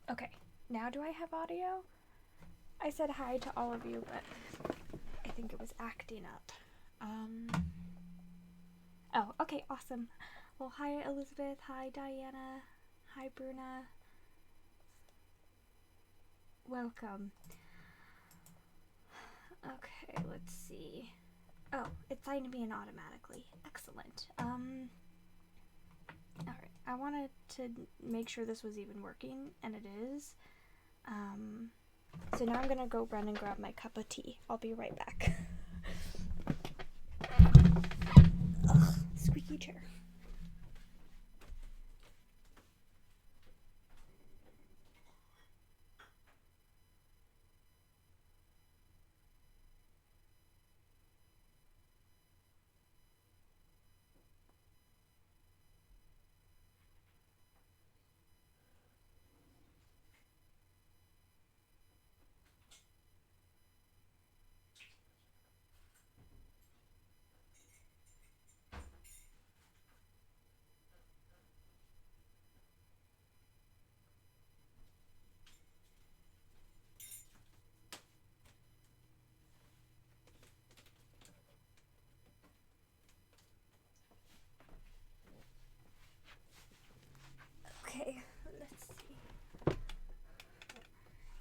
Okay, now do I have audio? I said hi to all of you, but I think it was acting up. Oh, okay, awesome. Well, hi Elizabeth, hi Diana, hi Bruna. Welcome. Okay, let's see. Oh, it signed me in automatically. Excellent. Alright, I wanted to make sure this was even working, and it is. So now I'm gonna go run and grab my cup of tea. I'll be right back. Ugh, squeaky chair. Okay, let's see.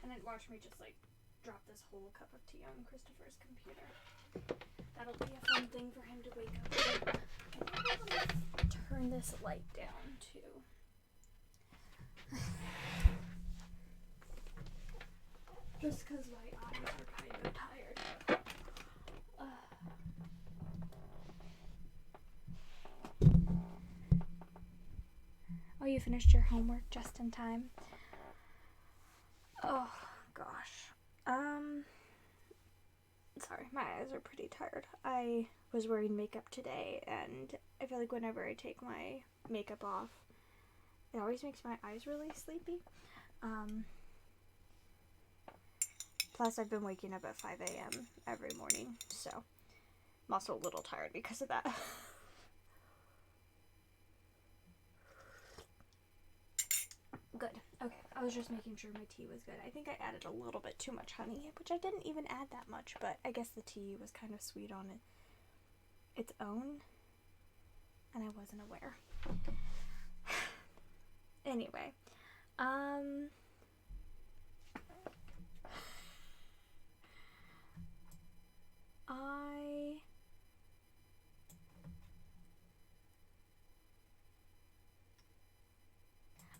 And then watch me just like drop this whole cup of tea on Christopher's computer. That'll be a fun thing for him to wake up to. I'm gonna turn this light down too. Just because my eyes are kind of tired. Oh, you finished your homework just in time? Oh, gosh. Sorry, my eyes are pretty tired. I was wearing makeup today, and I feel like whenever I take my makeup off, it always makes my eyes really sleepy. Plus, I've been waking up at 5 a.m. every morning, so I'm also a little tired because of that. Good. Okay, I was just making sure my tea was good. I think I added a little bit too much honey, which I didn't even add that much, but I guess the tea was kind of sweet on its own, and I wasn't aware. Anyway,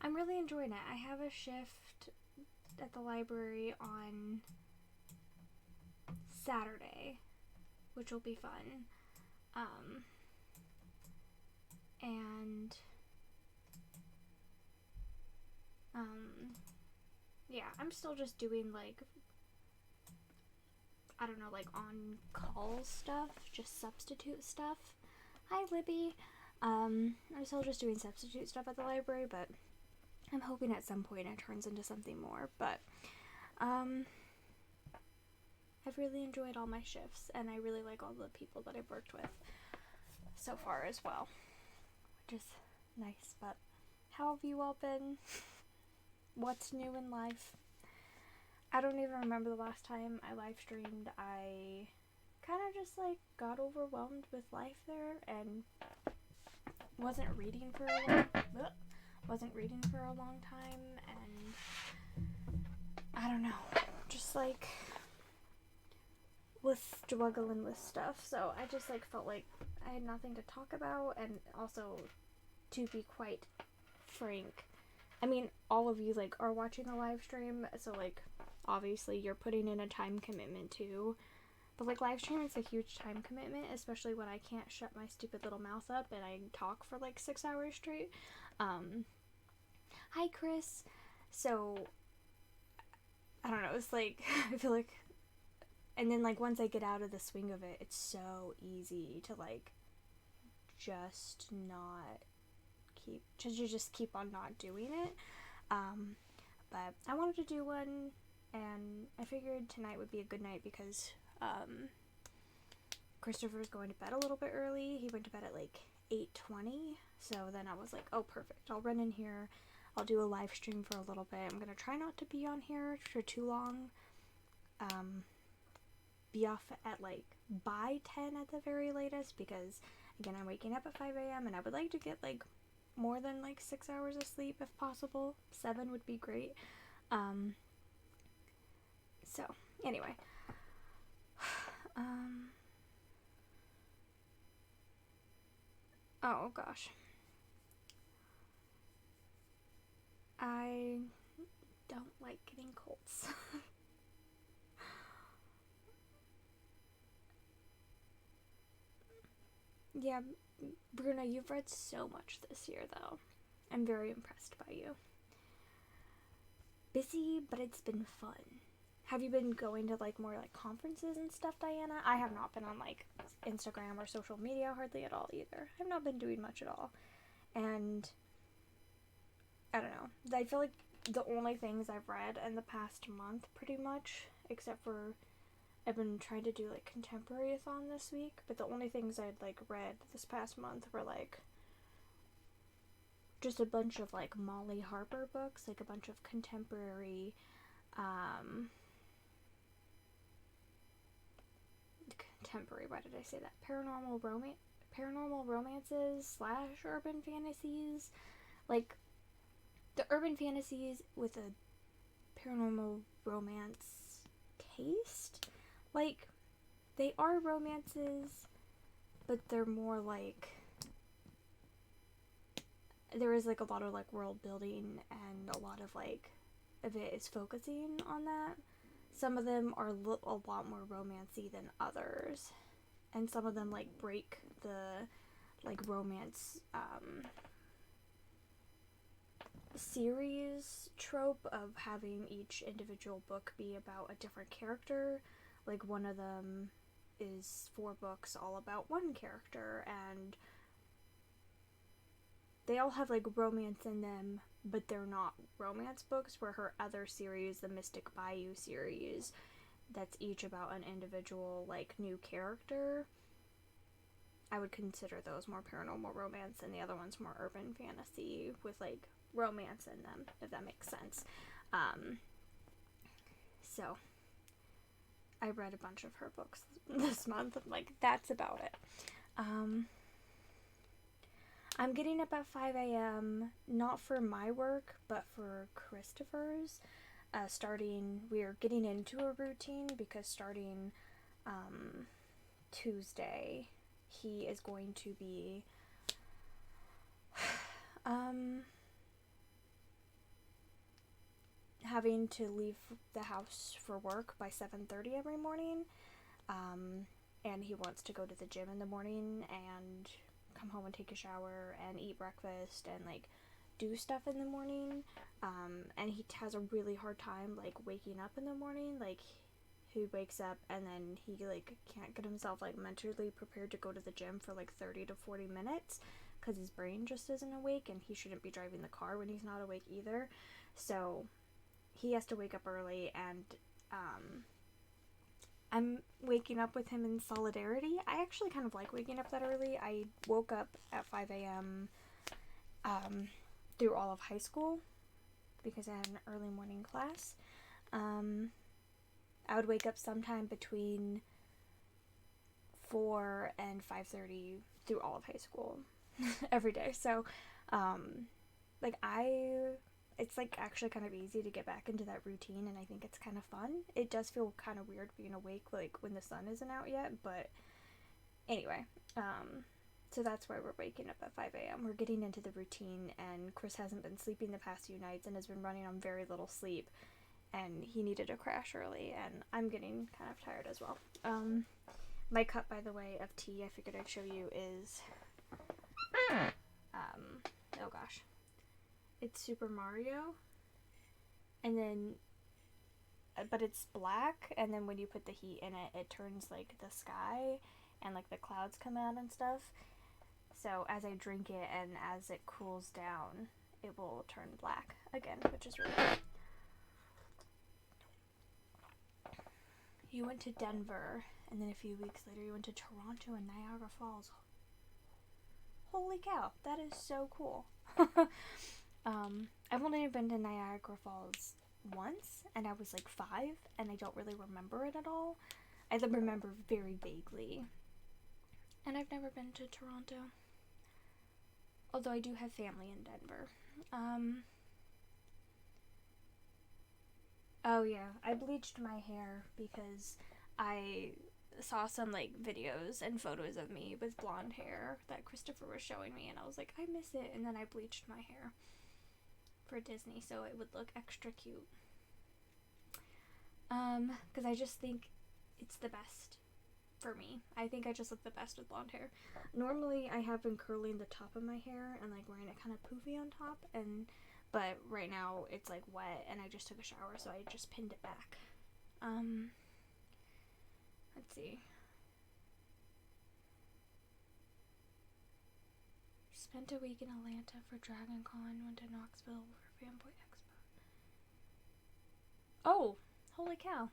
I'm really enjoying it. I have a shift at the library on Saturday, which will be fun. Yeah, I'm still just doing like, I don't know, like on call stuff, just substitute stuff. Hi Libby. I'm still just doing substitute stuff at the library, but I'm hoping at some point it turns into something more. But I've really enjoyed all my shifts, and I really like all the people that I've worked with so far as well, which is nice. But how have you all been? What's new in life? I don't even remember the last time I live streamed. I kind of just like got overwhelmed with life there and wasn't reading for a long time, and I don't know, just like was struggling with stuff. So I just like felt like I had nothing to talk about, and also, to be quite frank, I mean, all of you like are watching the live stream, so like obviously you're putting in a time commitment too. But like live stream is a huge time commitment, especially when I can't shut my stupid little mouth up and I talk for like 6 hours straight. Hi Chris. So I don't know, it's like I feel like, and then like once I get out of the swing of it, it's so easy to like just keep on not doing it. But I wanted to do one, and I figured tonight would be a good night because Christopher's going to bed a little bit early. He went to bed at like 8:20, so then I was like, oh, perfect, I'll run in here, I'll do a live stream for a little bit. I'm gonna try not to be on here for too long, be off at like by 10 at the very latest, because again, I'm waking up at 5 a.m. and I would like to get like more than like 6 hours of sleep if possible. 7 would be great. So anyway, oh gosh, I don't like getting colds. Yeah, Bruna, you've read so much this year, though. I'm very impressed by you. Busy, but it's been fun. Have you been going to like more like conferences and stuff, Diana? I have not been on like Instagram or social media hardly at all either. I've not been doing much at all. And I don't know. I feel like the only things I've read in the past month, pretty much, except for I've been trying to do like contemporary-a-thon this week, but the only things I'd like read this past month were like just a bunch of like Molly Harper books, like a bunch of contemporary why did I say that? Paranormal romances / urban fantasies. Like the urban fantasies with a paranormal romance taste. Like, they are romances, but they're more like, there is like a lot of like world building, and a lot of like of it is focusing on that. Some of them are a lot more romancy than others, and some of them like break the like romance series trope of having each individual book be about a different character. Like one of them is 4 books all about one character, and they all have like romance in them, but they're not romance books. Where her other series, the Mystic Bayou series, that's each about an individual like new character, I would consider those more paranormal romance, and the other one's more urban fantasy with like romance in them, if that makes sense. So I read a bunch of her books this month. Like, that's about it. I'm getting up at 5 a.m. not for my work, but for Christopher's. We're getting into a routine because starting Tuesday, he is going to be having to leave the house for work by 7:30 every morning, and he wants to go to the gym in the morning and come home and take a shower and eat breakfast and like do stuff in the morning, and he has a really hard time like waking up in the morning. Like, he wakes up and then he like can't get himself like mentally prepared to go to the gym for like 30 to 40 minutes because his brain just isn't awake, and he shouldn't be driving the car when he's not awake either. So he has to wake up early, and I'm waking up with him in solidarity. I actually kind of like waking up that early. I woke up at 5 a.m. Through all of high school because I had an early morning class. I would wake up sometime between 4 and 5:30 through all of high school every day. So, it's like actually kind of easy to get back into that routine, and I think it's kind of fun. It does feel kind of weird being awake like when the sun isn't out yet, but anyway, so that's why we're waking up at 5 a.m. We're getting into the routine, and Chris hasn't been sleeping the past few nights and has been running on very little sleep, and he needed a crash early, and I'm getting kind of tired as well. My cup, by the way, of tea, I figured I'd show you, is oh gosh, it's Super Mario, and then but it's black, and then when you put the heat in it, it turns like the sky, and like the clouds come out and stuff. So as I drink it and as it cools down, it will turn black again, which is really cool. You went to Denver, and then a few weeks later you went to Toronto and Niagara Falls. Holy cow, that is so cool. I've only been to Niagara Falls once, and I was like 5, and I don't really remember it at all. I remember very vaguely. And I've never been to Toronto. Although I do have family in Denver. Oh yeah, I bleached my hair because I saw some like videos and photos of me with blonde hair that Christopher was showing me, and I was like, I miss it. And then I bleached my hair for Disney so it would look extra cute. Because I just think it's the best for me. I think I just look the best with blonde hair. Normally I have been curling the top of my hair and like wearing it kind of poofy on top, but right now it's like wet and I just took a shower, so I just pinned it back. Let's see. Spent a week in Atlanta for Dragon Con, went to Knoxville for Fanboy Expo. Oh, holy cow.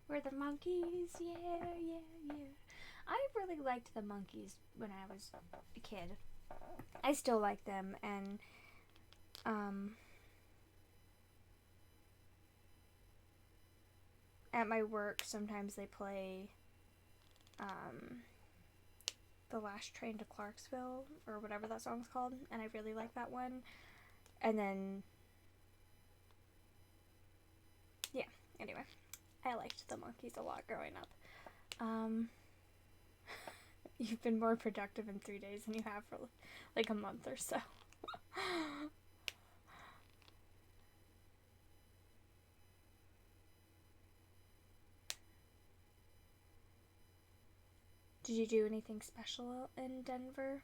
We're the monkeys, yeah. I really liked the monkeys when I was a kid. I still like them, and at my work sometimes they play The Last Train to Clarksville, or whatever that song's called, and I really like that one. And then yeah, anyway, I liked the monkeys a lot growing up. You've been more productive in 3 days than you have for like a month or so. Did you do anything special in Denver?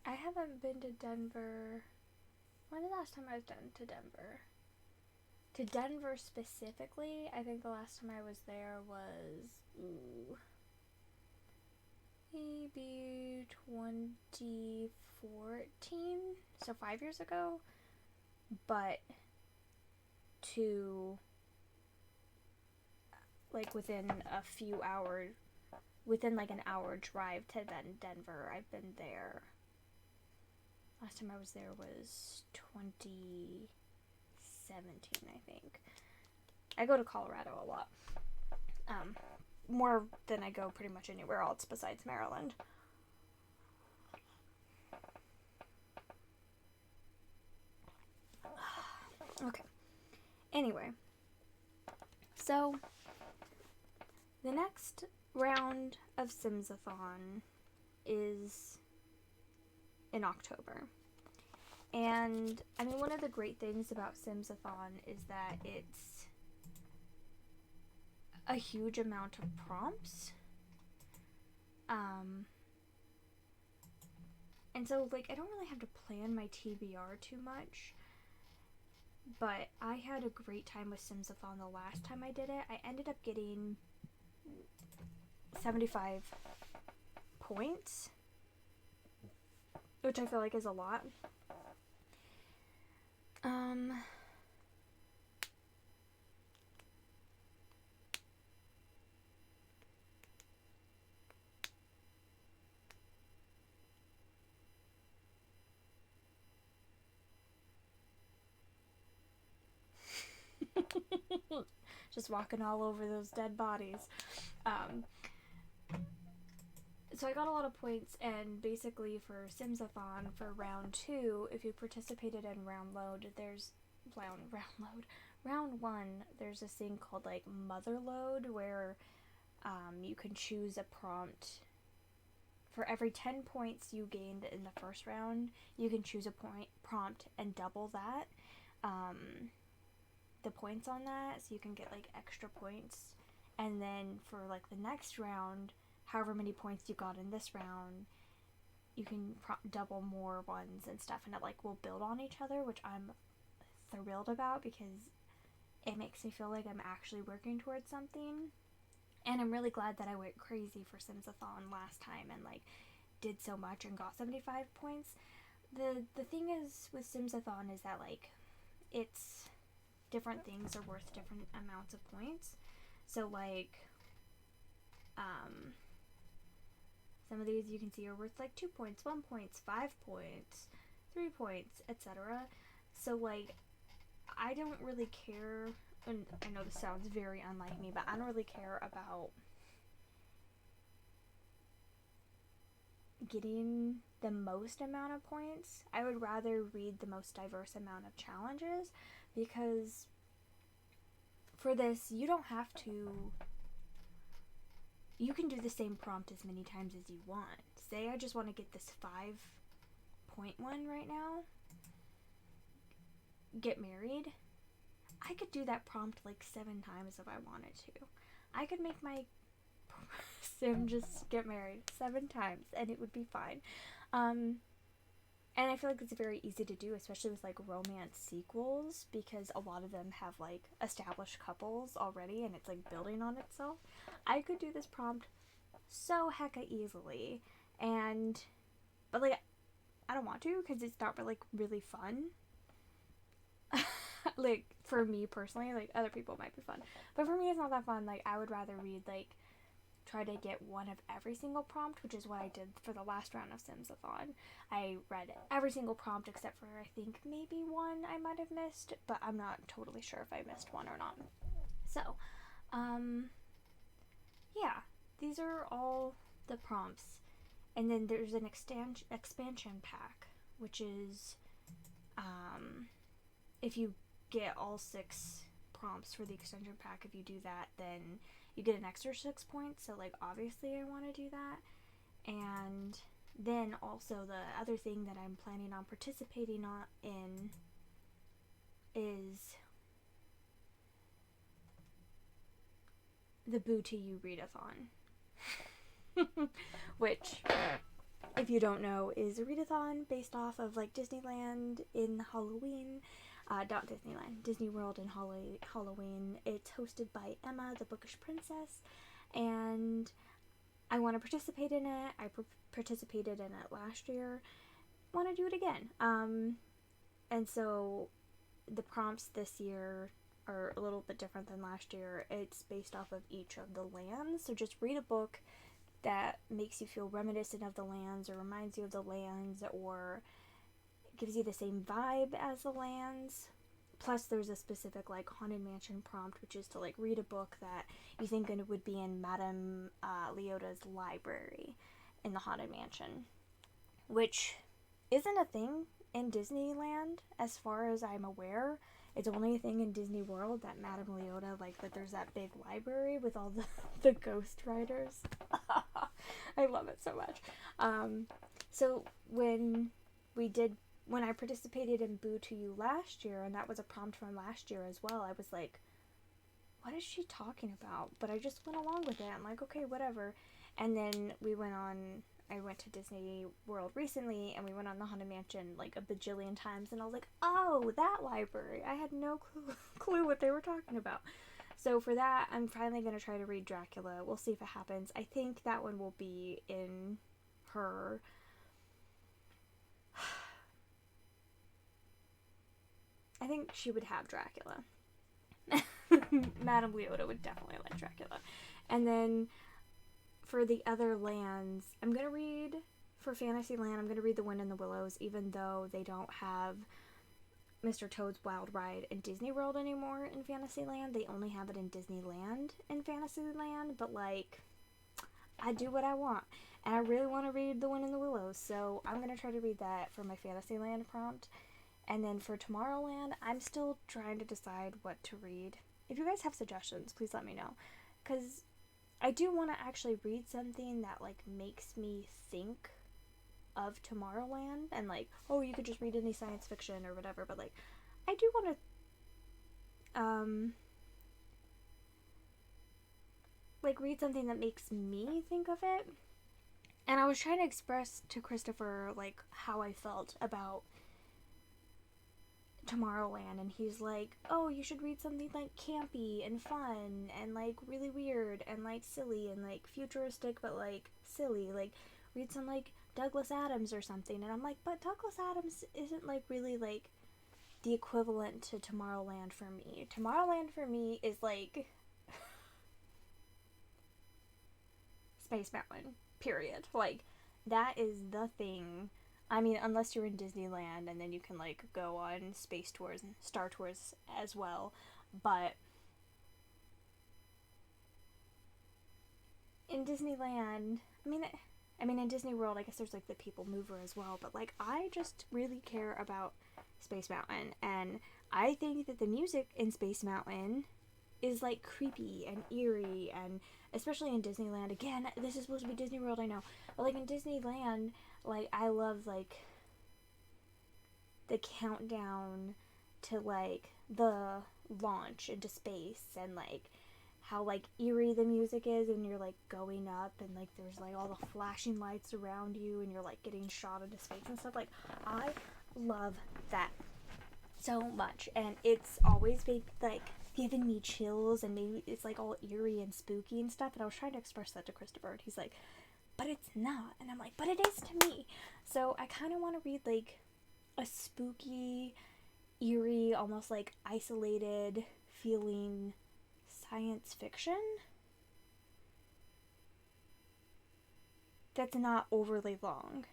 I haven't been to Denver. When was the last time I was to Denver? To Denver specifically, I think the last time I was there was maybe 2014, so 5 years ago. But to like within a few hours, within like an hour drive to Denver, I've been there. Last time I was there was 2017, I think. I go to Colorado a lot. More than I go pretty much anywhere else besides Maryland. Okay. Anyway. So, the next round of Simsathon is in October. And, I mean, one of the great things about Simsathon is that it's a huge amount of prompts. And so, like, I don't really have to plan my TBR too much. But I had a great time with Simsathon the last time I did it. I ended up getting 75 points, which I feel like is a lot. Just walking all over those dead bodies. So I got a lot of points, and basically for Simsathon, for round 2, if you participated in round 1, there's this thing called like mother load, where you can choose a prompt. For every 10 points you gained in the first round, you can choose a prompt and double that. The points on that, so you can get like extra points. And then for like the next round, however many points you got in this round, you can double more ones and stuff, and it like will build on each other, which I'm thrilled about because it makes me feel like I'm actually working towards something. And I'm really glad that I went crazy for Simsathon last time and like did so much and got 75 points. The thing is with Simsathon is that like it's different things are worth different amounts of points. So like Some of these you can see are worth like 2 points, 1 point, 5 points, 3 points, etc. So like, I don't really care, and I know this sounds very unlike me, but I don't really care about getting the most amount of points. I would rather read the most diverse amount of challenges, because for this, you don't have to, you can do the same prompt as many times as you want. Say I just want to get this 5-point one right now, get married, I could do that prompt like 7 times if I wanted to. I could make my sim just get married 7 times and it would be fine. And I feel like it's very easy to do, especially with like romance sequels, because a lot of them have like established couples already and it's like building on itself. I could do this prompt so hecka easily, but like, I don't want to, because it's not really fun. Like, for me personally, like, other people might be fun, but for me it's not that fun. Like, I would rather read, like, try to get one of every single prompt, which is what I did for the last round of Simsathon. I read every single prompt except for, I think, maybe one I might have missed, but I'm not totally sure if I missed one or not. So, yeah, these are all the prompts. And then there's an expansion pack, which is, if you get all 6 prompts for the extension pack, if you do that, then you get an extra 6 points. So like, obviously I want to do that. And then also the other thing that I'm planning on participating in is the Boo to You readathon. Which, if you don't know, is a readathon based off of like Disneyland in Halloween. Not Disneyland, Disney World in Halloween. It's hosted by Emma, the Bookish Princess, and I want to participate in it. I participated in it last year. Want to do it again. And so the prompts this year are a little bit different than last year. It's based off of each of the lands. So just read a book that makes you feel reminiscent of the lands, or reminds you of the lands, or gives you the same vibe as the lands. Plus there's a specific like Haunted Mansion prompt, which is to like read a book that you think it would be in Madame Leota's library in the Haunted Mansion, which isn't a thing in Disneyland as far as I'm aware. It's only a thing in Disney World that Madame Leota, like, that there's that big library with all the ghost writers. I love it so much. So when I participated in Boo to You last year, and that was a prompt from last year as well, I was like, what is she talking about? But I just went along with it. I'm like, okay, whatever. And then I went to Disney World recently, and we went on the Haunted Mansion like a bajillion times, and I was like, oh, that library. I had no clue what they were talking about. So for that, I'm finally going to try to read Dracula. We'll see if it happens. I think that one will be in her... I think she would have Dracula. Madame Leota would definitely like Dracula. And then for the other lands, I'm going to read, for Fantasyland, I'm going to read The Wind in the Willows, even though they don't have Mr. Toad's Wild Ride in Disney World anymore in Fantasyland. They only have it in Disneyland in Fantasyland, but like, I do what I want. And I really want to read The Wind in the Willows, so I'm going to try to read that for my Fantasyland prompt. And then for Tomorrowland, I'm still trying to decide what to read. If you guys have suggestions, please let me know. Because I do want to actually read something that, like, makes me think of Tomorrowland. And, like, oh, you could just read any science fiction or whatever. But, like, I do want to, like, read something that makes me think of it. And I was trying to express to Christopher, like, how I felt about Tomorrowland, and he's like, oh, you should read something like campy and fun and like really weird and like silly and like futuristic but like silly, like read some like Douglas Adams or something. And I'm like, but Douglas Adams isn't like really like the equivalent to Tomorrowland for me. Tomorrowland for me is like Space Mountain, period. Like, that is the thing. I mean, unless you're in Disneyland and then you can, like, go on space tours and Star Tours as well. But in Disneyland, in Disney World, I guess there's, like, the People Mover as well. But, like, I just really care about Space Mountain. And I think that the music in Space Mountain is, like, creepy and eerie, and especially in Disneyland. Again, this is supposed to be Disney World, I know, but, like, in Disneyland, like, I love, like, the countdown to, like, the launch into space, and, like, how, like, eerie the music is, and you're, like, going up, and, like, there's, like, all the flashing lights around you, and you're, like, getting shot into space and stuff. Like, I love that so much, and it's always been, like, giving me chills, and maybe it's, like, all eerie and spooky and stuff. And I was trying to express that to Christopher, and he's like, but it's not. And I'm like, but it is to me. So I kind of want to read, like, a spooky, eerie, almost, like, isolated feeling science fiction that's not overly long.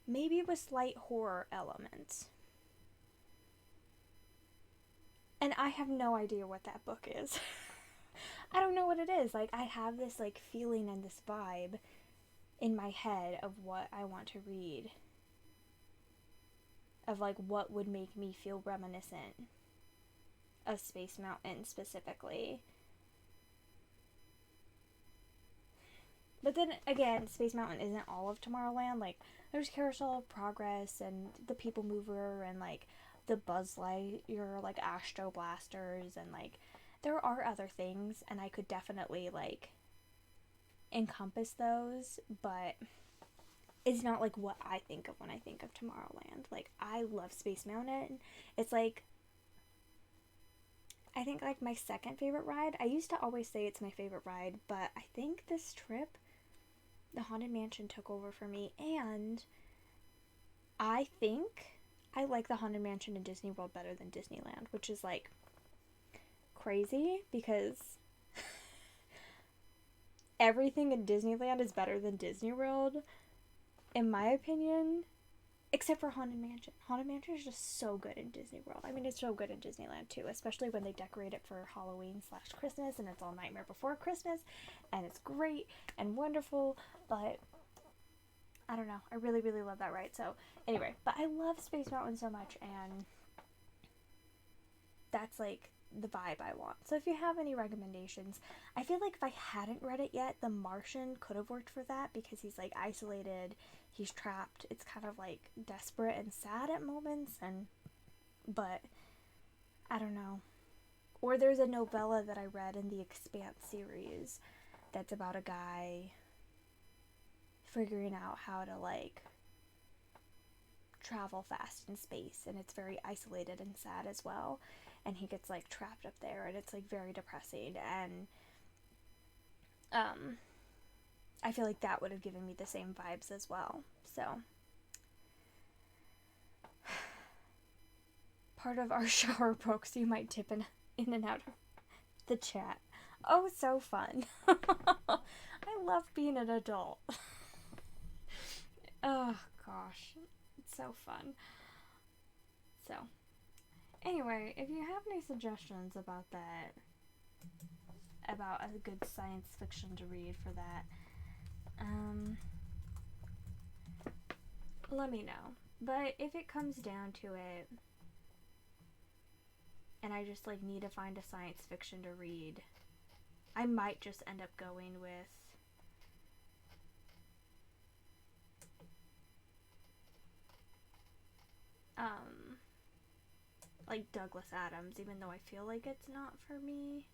Maybe with slight horror elements. And I have no idea what that book is. I don't know what it is. Like, I have this, like, feeling and this vibe in my head of what I want to read. Of, like, what would make me feel reminiscent of Space Mountain specifically. But then, again, Space Mountain isn't all of Tomorrowland. Like, there's Carousel of Progress and the People Mover and, like, the Buzz Lightyear, like, Astro Blasters, and, like, there are other things, and I could definitely, like, encompass those, but it's not, like, what I think of when I think of Tomorrowland. Like, I love Space Mountain. It's, like, I think, like, my second favorite ride. I used to always say it's my favorite ride, but I think this trip, the Haunted Mansion took over for me, and I think I like the Haunted Mansion in Disney World better than Disneyland, which is, like, crazy, because everything in Disneyland is better than Disney World, in my opinion, except for Haunted Mansion. Haunted Mansion is just so good in Disney World. I mean, it's so good in Disneyland, too, especially when they decorate it for Halloween/Christmas, and it's all Nightmare Before Christmas, and it's great and wonderful, but I don't know. I really, really love that ride. So, anyway, but I love Space Mountain so much, and that's, like, the vibe I want. So if you have any recommendations, I feel like if I hadn't read it yet, The Martian could have worked for that, because he's, like, isolated, he's trapped, it's kind of, like, desperate and sad at moments, but I don't know. Or there's a novella that I read in the Expanse series that's about a guy figuring out how to, like, travel fast in space, and it's very isolated and sad as well, and he gets, like, trapped up there, and it's, like, very depressing, and I feel like that would have given me the same vibes as well. So part of our shower broke, so you might dip in and out of the chat. Oh, so fun. I love being an adult. Oh gosh, it's so fun. So anyway, if you have any suggestions about that, about a good science fiction to read for that, let me know. But if it comes down to it, and I just, like, need to find a science fiction to read, I might just end up going with like, Douglas Adams, even though I feel like it's not for me.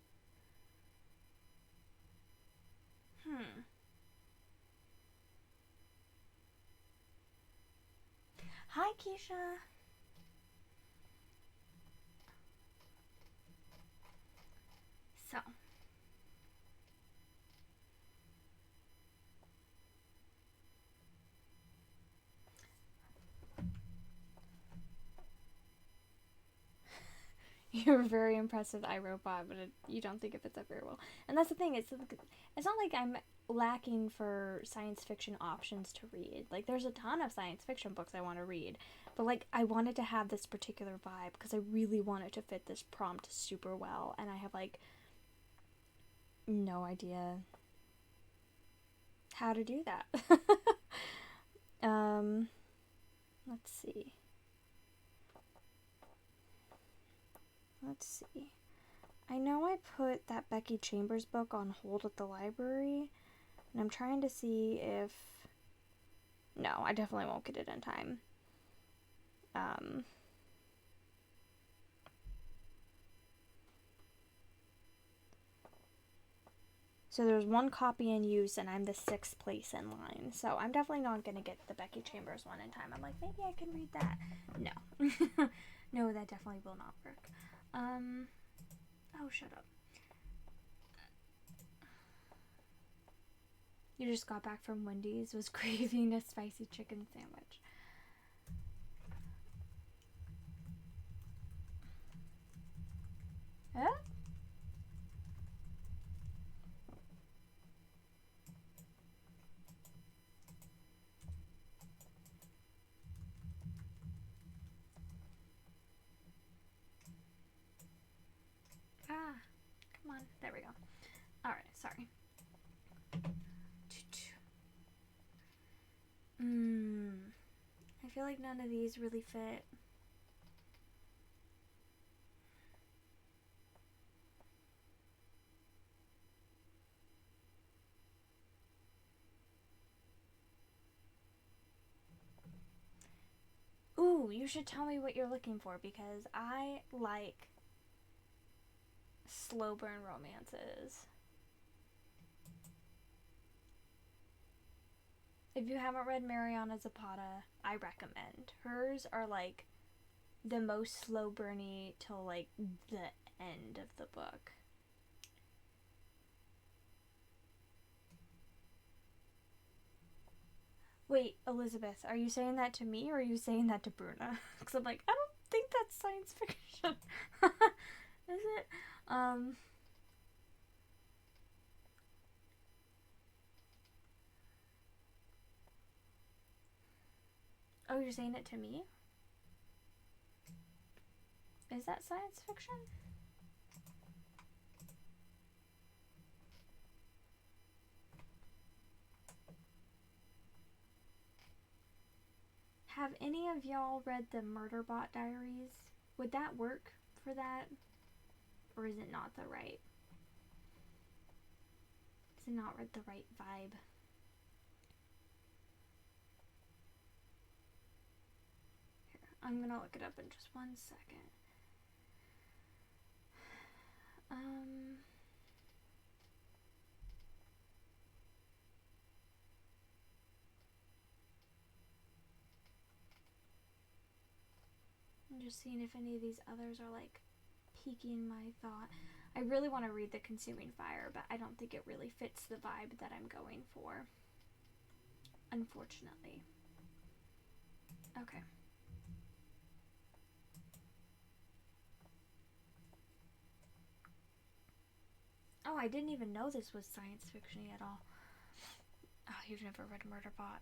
Hi, Keisha. So, You were very impressed with iRobot, but you don't think it fits up very well. And that's the thing. It's not like I'm lacking for science fiction options to read. Like, there's a ton of science fiction books I want to read. But, like, I wanted to have this particular vibe because I really wanted to fit this prompt super well. And I have, like, no idea how to do that. Let's see. I know I put that Becky Chambers book on hold at the library, and I'm trying to see if... No, I definitely won't get it in time. So there's one copy in use, and I'm the 6th place in line. So I'm definitely not going to get the Becky Chambers one in time. I'm like, maybe I can read that. No. No, that definitely will not work. Oh, shut up. You just got back from Wendy's, was craving a spicy chicken sandwich. Huh? Ah, come on. There we go. Alright, sorry. I feel like none of these really fit. Ooh, you should tell me what you're looking for, because I like slow burn romances. If you haven't read Mariana Zapata, I recommend. Hers are like the most slow burny till like the end of the book. Wait, Elizabeth, are you saying that to me or are you saying that to Bruna? Because I'm like, I don't think that's science fiction. Is it? Oh, you're saying it to me? Is that science fiction? Have any of y'all read the Murderbot Diaries? Would that work for that? Or is it not the right? Is it not the right vibe? Here, I'm gonna look it up in just 1 second. I'm just seeing if any of these others are like piquing my thought. I really want to read The Consuming Fire, but I don't think it really fits the vibe that I'm going for, unfortunately. Okay. Oh, I didn't even know this was science fiction at all. Oh, you've never read Murderbot.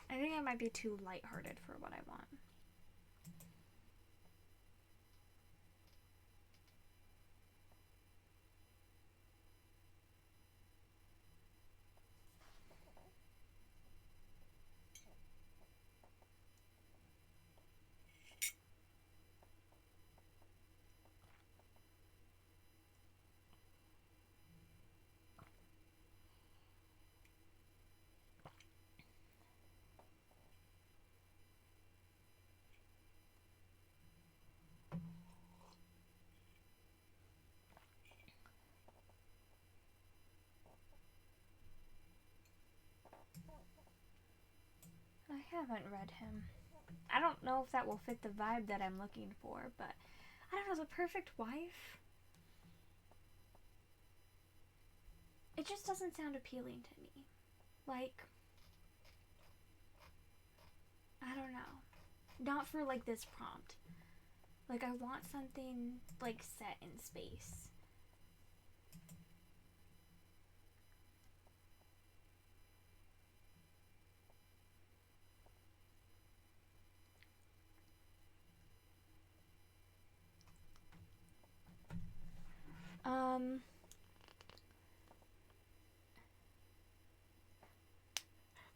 I think it might be too lighthearted for what I want. I haven't read him. I don't know if that will fit the vibe that I'm looking for, but I don't know, The Perfect Wife? It just doesn't sound appealing to me. Like, I don't know. Not for, like, this prompt. Like, I want something, like, set in space.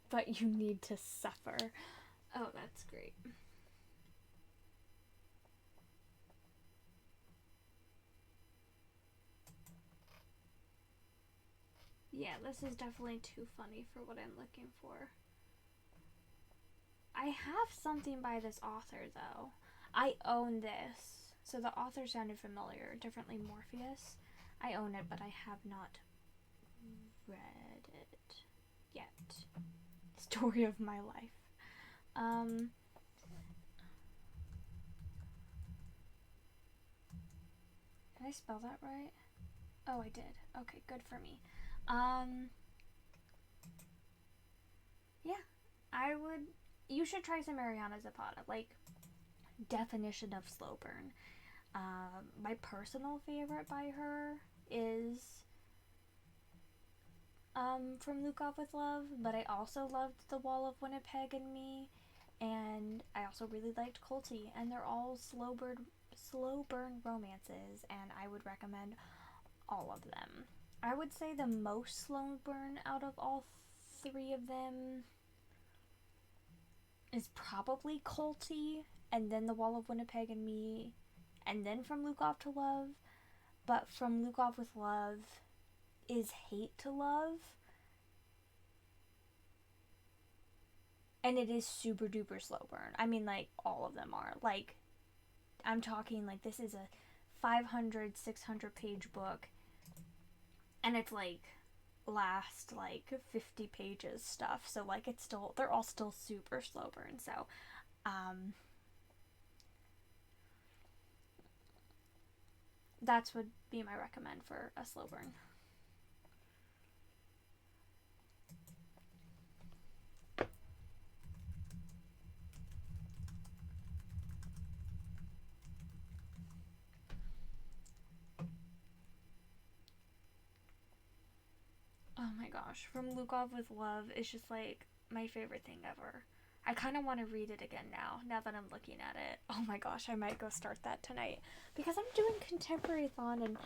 But you need to suffer. Oh, that's great. Yeah, this is definitely too funny for what I'm looking for. I have something by this author, though. I own this. So the author sounded familiar. Differently Morpheus. I own it, but I have not read it yet. Story of my life. Did I spell that right? Oh, I did. Okay, good for me. Yeah, you should try some Mariana Zapata. Like, definition of slow burn. My personal favorite by her is from Luke Off with Love, but I also loved The Wall of Winnipeg and Me, and I also really liked Colty, and they're all slow burn romances, and I would recommend all of them. I would say the most slow burn out of all three of them is probably Colty, and then The Wall of Winnipeg and Me, and then From Luke Off to Love. But From Luke Off with Love is Hate to Love, and it is super duper slow burn. I mean, like, all of them are. Like, I'm talking, like, this is a 500, 600 page book, and it's, like, last, like, 50 pages stuff. So, like, they're all still super slow burn. So, that's would be my recommend for a slow burn. Oh my gosh, From Luke Off with Love is just, like, my favorite thing ever. I kind of want to read it again now that I'm looking at it. Oh my gosh, I might go start that tonight. Because I'm doing Contemporary-thon, and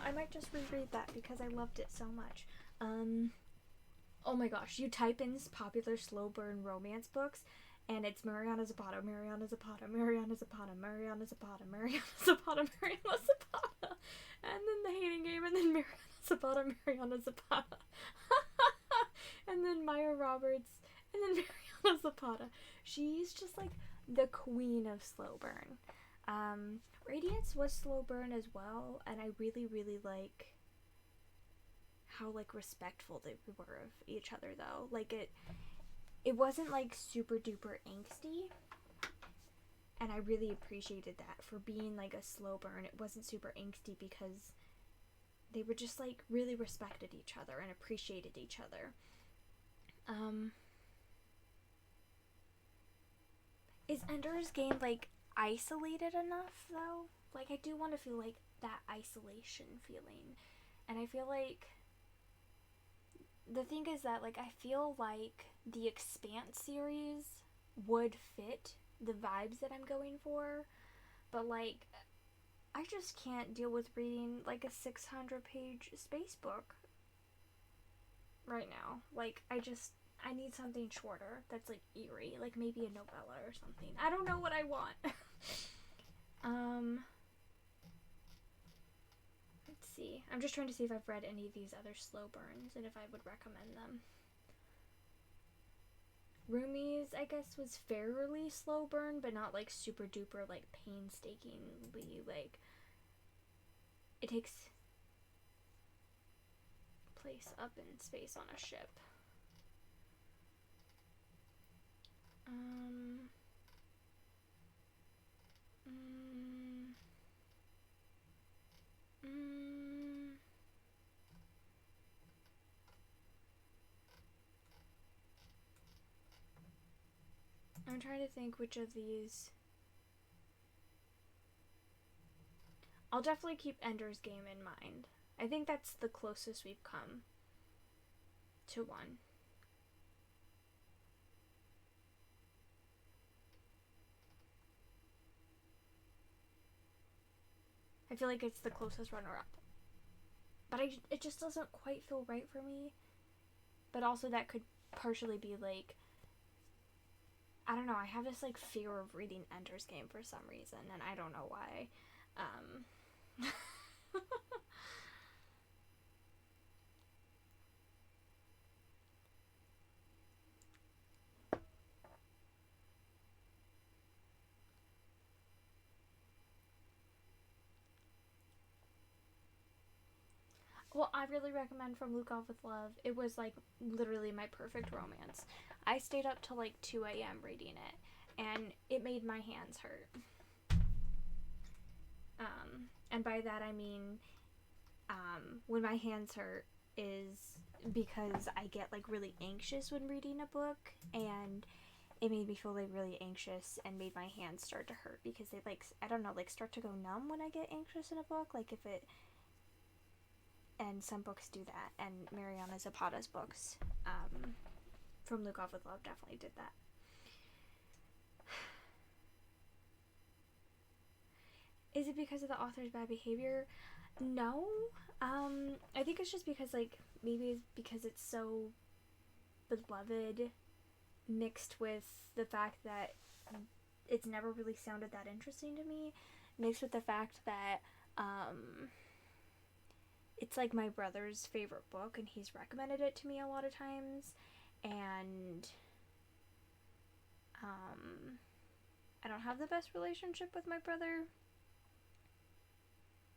I might just reread that because I loved it so much. Oh my gosh, you type in popular slow burn romance books, and it's Mariana Zapata, Mariana Zapata, Mariana Zapata, Mariana Zapata, Mariana Zapata, Mariana Zapata, and then The Hating Game, and then Mariana Zapata, Mariana Zapata, and then Maya Roberts, and then Mariana Zapata. She's just, like, the queen of slow burn. Radiance was slow burn as well, and I really, really like how, like, respectful they were of each other, though. Like, it wasn't, like, super duper angsty, and I really appreciated that. For being, like, a slow burn, it wasn't super angsty because they were just, like, really respected each other and appreciated each other. Is Ender's Game, like, isolated enough, though? Like, I do want to feel, like, that isolation feeling. And I feel like the thing is that, like, I feel like the Expanse series would fit the vibes that I'm going for, but, like, I just can't deal with reading, like, a 600-page space book right now. Like, I need something shorter that's, like, eerie, like maybe a novella or something. I don't know what I want. Let's see. I'm just trying to see if I've read any of these other slow burns and if I would recommend them. Roomies, I guess, was fairly slow burn, but not, like, super duper, like, painstakingly, like, it takes place up in space on a ship. I'm trying to think which of these. I'll definitely keep Ender's Game in mind. I think that's the closest we've come to one. I feel like it's the closest runner-up. But it just doesn't quite feel right for me. But also that could partially be like, I don't know, I have this like fear of reading Ender's Game for some reason, and I don't know why. Well, I really recommend From Luke Off with Love. It was like literally my perfect romance. I stayed up till like 2 a.m. reading it, and it made my hands hurt. And by that I mean, when my hands hurt is because I get like really anxious when reading a book, and it made me feel like really anxious and made my hands start to hurt because they like, I don't know, like start to go numb when I get anxious in a book. Like if it, and some books do that, and Mariana Zapata's books, From Luke Off with Love, definitely did that. Is it because of the author's bad behavior? No. I think it's just because, like, maybe it's because it's so beloved, mixed with the fact that it's never really sounded that interesting to me, mixed with the fact that, it's, like, my brother's favorite book, and he's recommended it to me a lot of times, and, I don't have the best relationship with my brother,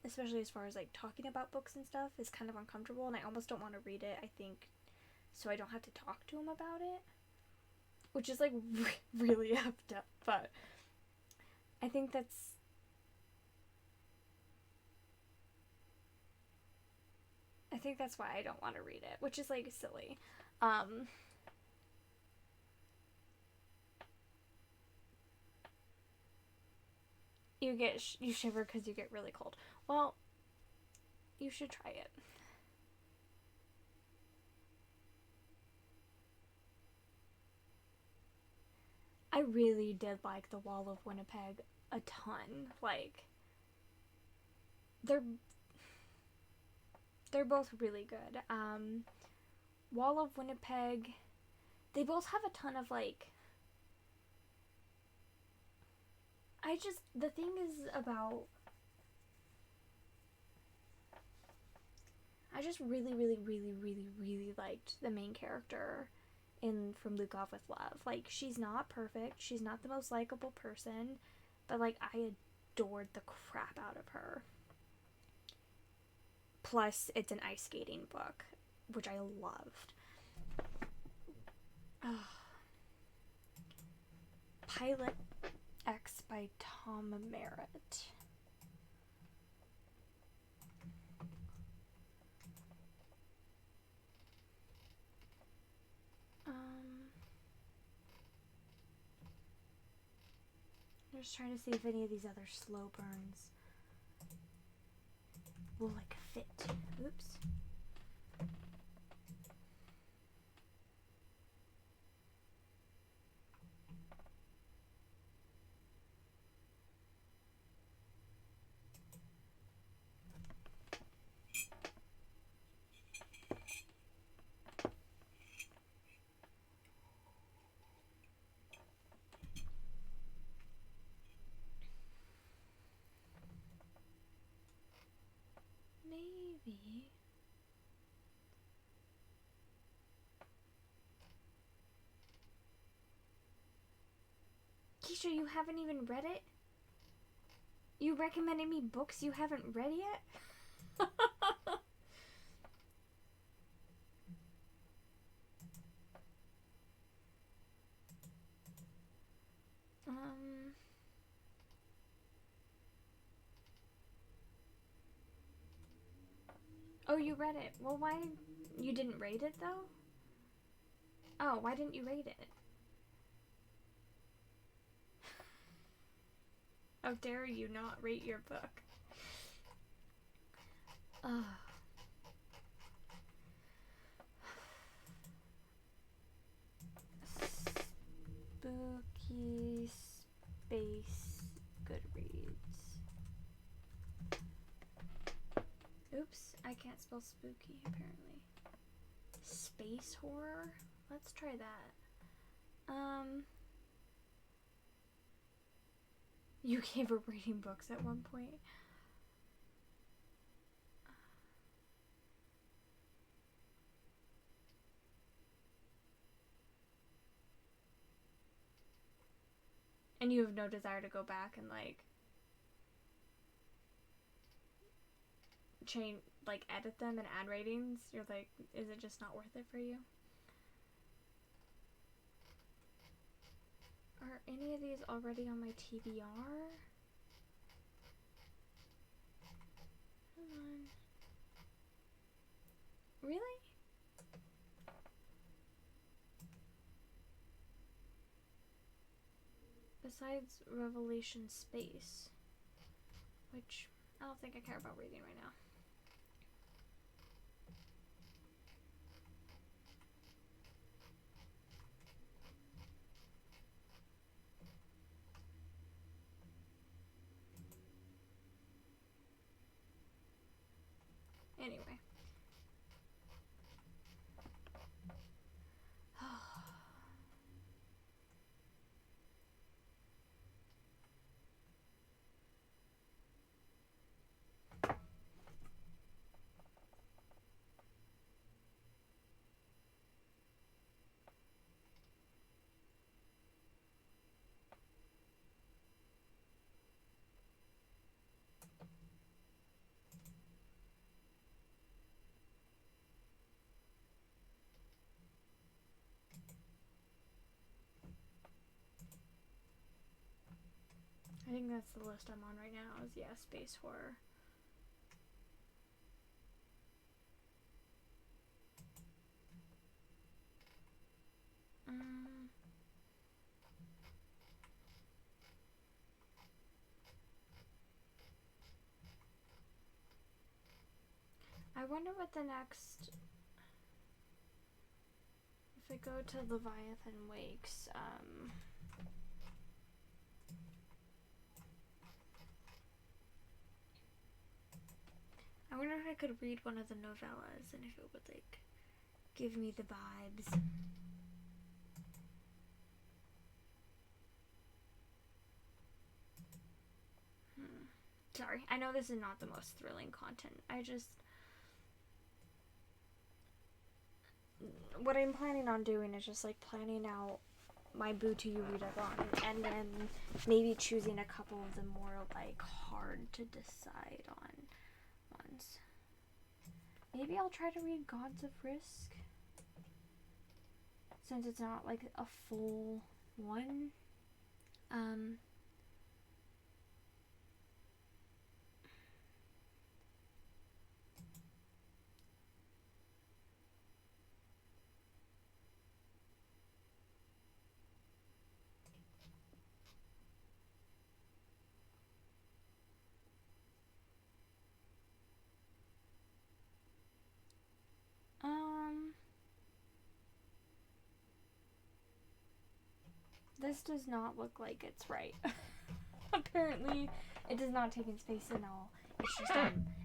especially as far as like talking about books and stuff is kind of uncomfortable, and I almost don't want to read it, I think, so I don't have to talk to him about it, which is like really effed up, but I think that's why I don't want to read it, which is like silly. You shiver because you get really cold. Well, you should try it. I really did like The Wall of Winnipeg a ton. Like, they're both really good. Wall of Winnipeg, they both have a ton of like, the thing is about, I just really, really, really, really, really liked the main character in From Luke Off with Love. Like, she's not perfect, she's not the most likable person, but like, I adored the crap out of her. Plus, it's an ice skating book, which I loved. Pilot X by Tom Merritt. I'm just trying to see if any of these other slow burns will like fit. Oops. Maybe. Keisha, you haven't even read it? You recommended me books you haven't read yet? Oh, you read it. Well, why you didn't rate it though? Oh, why didn't you rate it? How dare you not rate your book? Ugh. Spooky Space Goodreads. Oops, I can't spell spooky apparently. Space horror? Let's try that. You gave her reading books at one point. And you have no desire to go back and like change, like edit them and add ratings? You're like, is it just not worth it for you? Are any of these already on my TBR? Come on. Really? Besides Revelation Space, which I don't think I care about reading right now. Anyway. I think that's the list I'm on right now, is yeah, space horror. I wonder what the next, if I go to Leviathan Wakes, I wonder if I could read one of the novellas and if it would like give me the vibes. Sorry, I know this is not the most thrilling content. What I'm planning on doing is just like planning out my boo-to read-along and then maybe choosing a couple of the more like hard to decide on ones. Maybe I'll try to read Gods of Risk, since it's not like a full one. This does not look like it's right. Apparently, it does not take in space at all.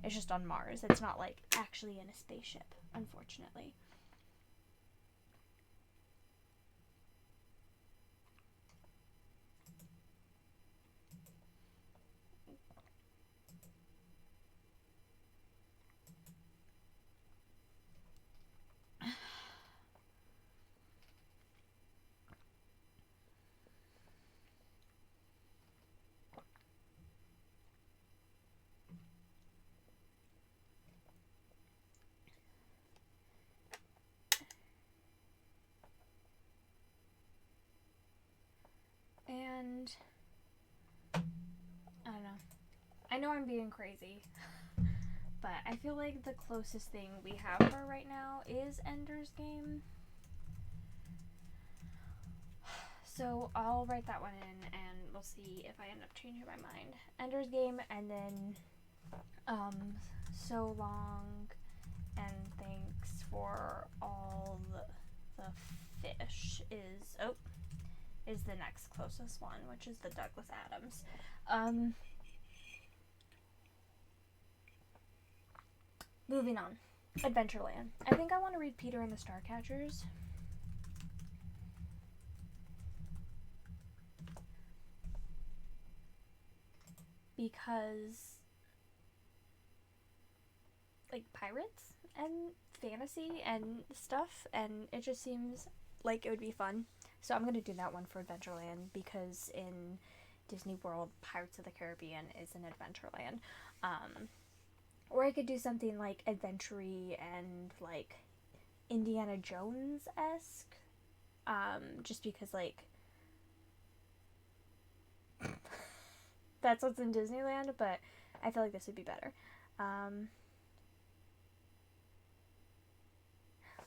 It's just on Mars. It's not like actually in a spaceship, unfortunately. And I don't know. I know I'm being crazy, but I feel like the closest thing we have for right now is Ender's Game. So I'll write that one in, and we'll see if I end up changing my mind. Ender's Game, and then So Long, and Thanks for All the Fish is the next closest one, which is the Douglas Adams. Moving on. Adventureland. I think I want to read Peter and the Starcatchers. Because, like, pirates and fantasy and stuff, and it just seems like it would be fun. So I'm going to do that one for Adventureland, because in Disney World, Pirates of the Caribbean is an Adventureland. Or I could do something like adventure-y and, like, Indiana Jones-esque. Just because, like, that's what's in Disneyland, but I feel like this would be better.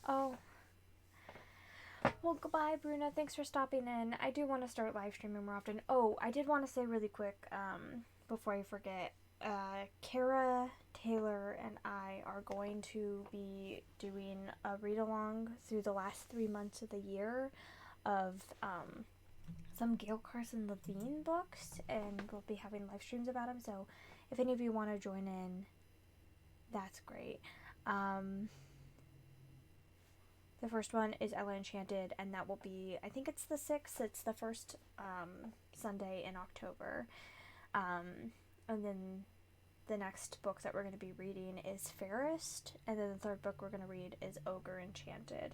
Oh. Well, goodbye, Bruna. Thanks for stopping in. I do want to start live streaming more often. Oh, I did want to say really quick, before I forget, Kara, Taylor, and I are going to be doing a read-along through the last 3 months of the year of, some Gail Carson Levine books, and we'll be having live streams about them, so if any of you want to join in, that's great. The first one is Ella Enchanted, and that will be, I think it's the 6th, it's the first Sunday in October. And then the next book that we're going to be reading is Fairest, and then the third book we're going to read is Ogre Enchanted.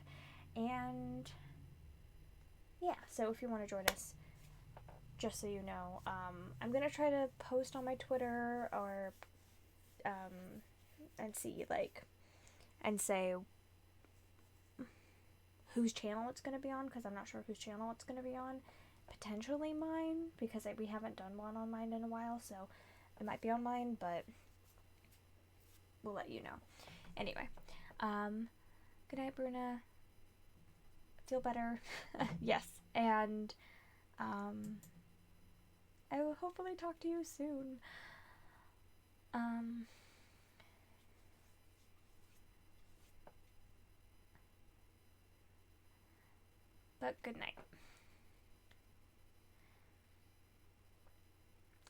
And yeah, so if you want to join us, just so you know, I'm going to try to post on my Twitter or and see, like, and say whose channel it's going to be on, because I'm not sure whose channel it's going to be on. Potentially mine, because we haven't done one on mine in a while, so it might be on mine, but we'll let you know. Anyway, good night, Bruna. Feel better. Yes, and I will hopefully talk to you soon. But good night.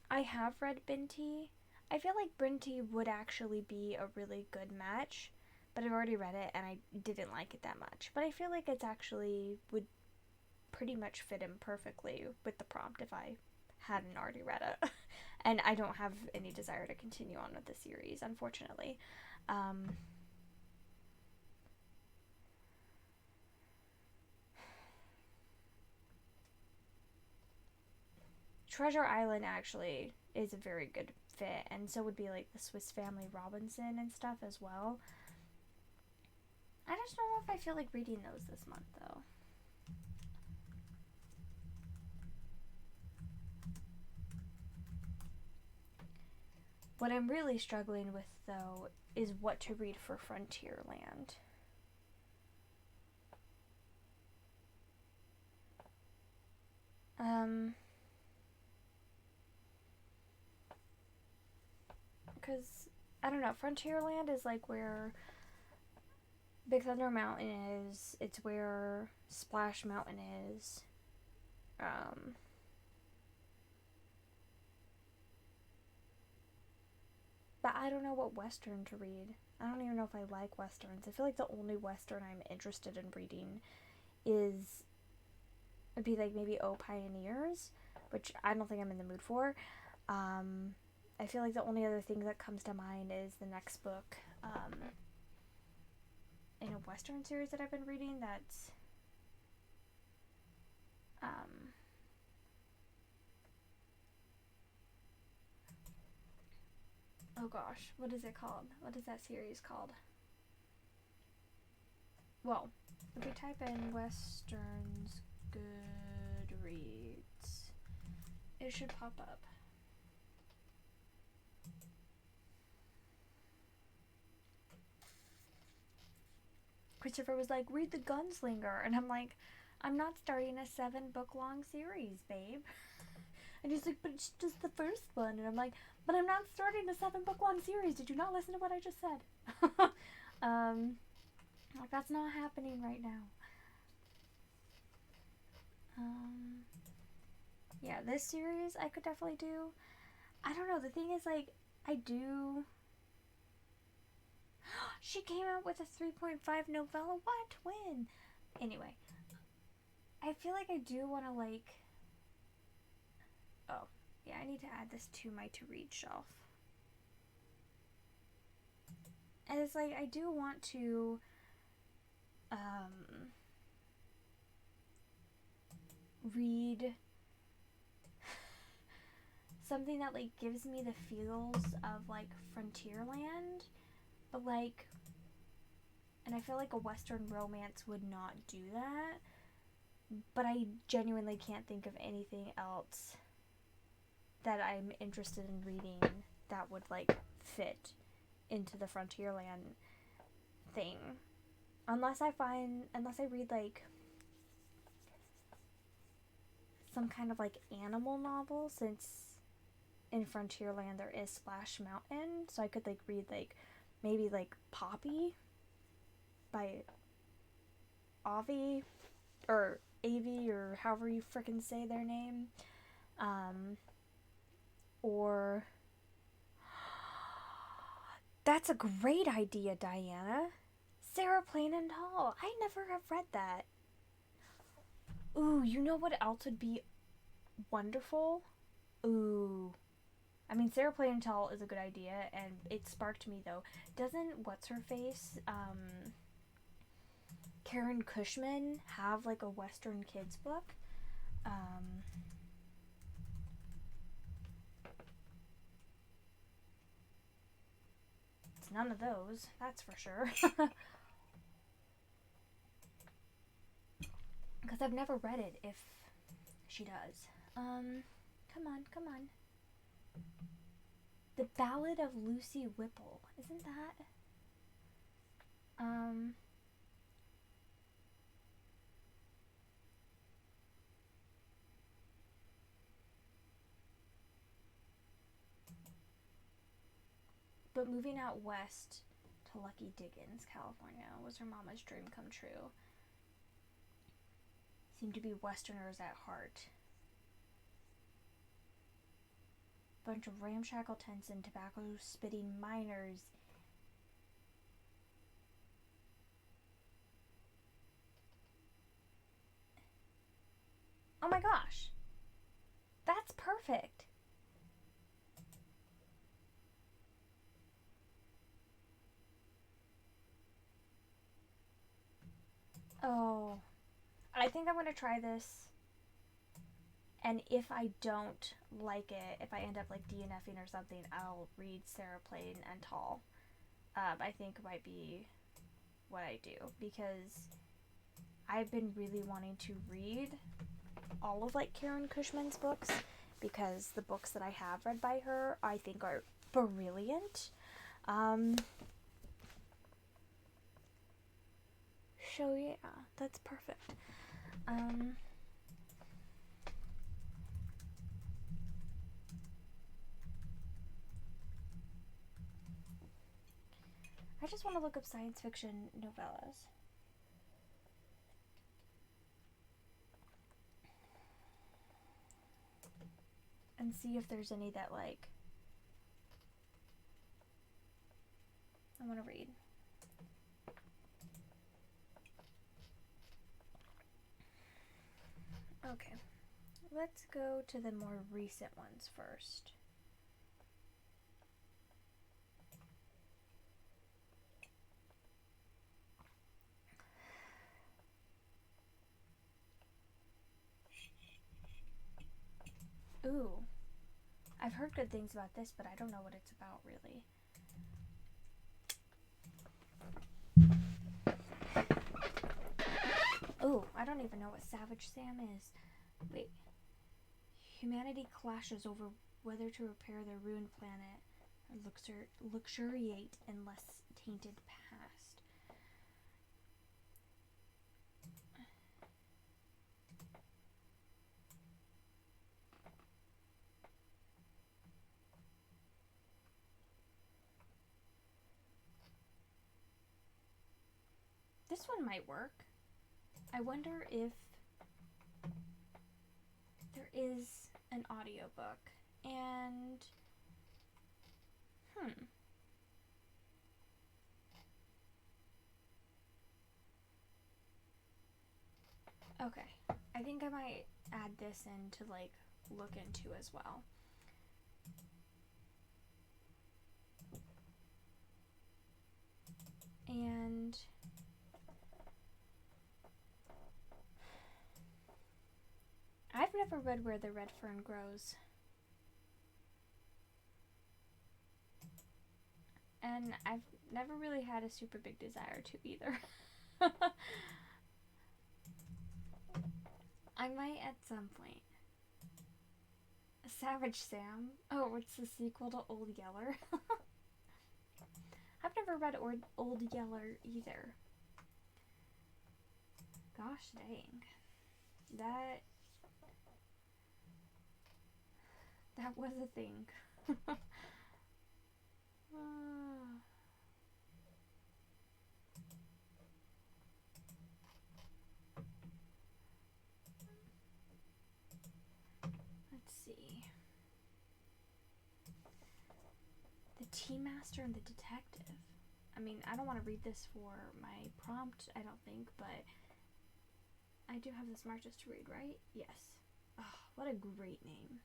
I have read Binti. I feel like Binti would actually be a really good match, but I've already read it and I didn't like it that much. But I feel like it's actually would pretty much fit in perfectly with the prompt if I hadn't already read it. And I don't have any desire to continue on with the series, unfortunately. Treasure Island actually is a very good fit, and so would be like the Swiss Family Robinson and stuff as well. I just don't know if I feel like reading those this month, though. What I'm really struggling with, though, is what to read for Frontierland. Because, I don't know, Frontierland is like where Big Thunder Mountain is. It's where Splash Mountain is. But I don't know what Western to read. I don't even know if I like Westerns. I feel like the only Western I'm interested in reading would be like maybe Oh Pioneers, which I don't think I'm in the mood for. I feel like the only other thing that comes to mind is the next book in a Western series that I've been reading that's oh gosh, what is it called? What is that series called? Well, if we type in Westerns Goodreads, it should pop up. Christopher was like, read The Gunslinger, and I'm like, I'm not starting a 7-book long series, babe. And he's like, but it's just the first one. And I'm like, but I'm not starting a 7-book long series. Did you not listen to what I just said? Like, that's not happening right now. Yeah, this series I could definitely do. I don't know. The thing is, like, I do. She came out with a 3.5 novella. What? When? Anyway, I feel like I do want to, like. Oh, yeah, I need to add this to my to-read shelf. And it's like, I do want to, read something that, like, gives me the feels of, like, Frontierland, but, like, and I feel like a Western romance would not do that, but I genuinely can't think of anything else that I'm interested in reading that would, like, fit into the Frontierland thing. Unless I read, like, some kind of, like, animal novel, since in Frontierland there is Splash Mountain, so I could, like, read, like, maybe, like, Poppy by Avi, or Avi, or however you frickin' say their name. Or that's a great idea, Diana. Sarah Plain and Tall. I never have read that. Ooh, you know what else would be wonderful? Ooh. I mean, Sarah Plain and Tall is a good idea, and it sparked me, though. Doesn't What's-Her-Face, Karen Cushman have, like, a Western kids book? It's none of those, that's for sure. Because I've never read it, if she does. Come on. The Ballad of Lucy Whipple. Isn't that? But moving out west to Lucky Diggins, California, was her mama's dream come true. Seemed to be Westerners at heart. Bunch of ramshackle tents and tobacco-spitting miners. Oh my gosh! That's perfect! Oh. I think I'm gonna try this. And if I don't like it, if I end up, like, DNFing or something, I'll read Sarah Plain and Tall. I think it might be what I do, because I've been really wanting to read all of, like, Karen Cushman's books, because the books that I have read by her I think are brilliant. So yeah, that's perfect. I just want to look up science fiction novellas. And see if there's any that, like, I want to read. Okay, let's go to the more recent ones first. Ooh, I've heard good things about this, but I don't know what it's about, really. Ooh, I don't even know what Savage Sam is. Wait. Humanity clashes over whether to repair their ruined planet or luxuriate in less tainted past. This one might work. I wonder if there is an audiobook. And okay. I think I might add this in to like look into as well. And I've never read Where the Red Fern Grows. And I've never really had a super big desire to either. I might at some point. Savage Sam? Oh, it's the sequel to Old Yeller. I've never read Old Yeller either. Gosh dang. That was a thing. Let's see. The Tea Master and the Detective. I mean, I don't want to read this for my prompt, I don't think, but I do have the Smartest to read, right? Yes. Oh, what a great name.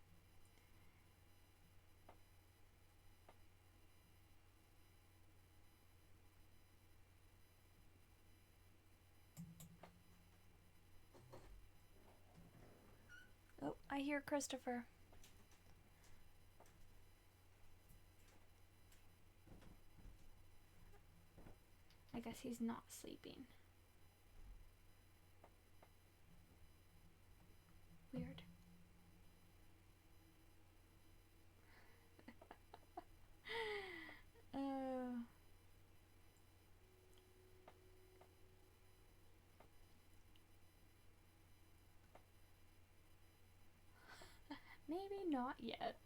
Oh, I hear Christopher. I guess he's not sleeping. Weird. Maybe not yet.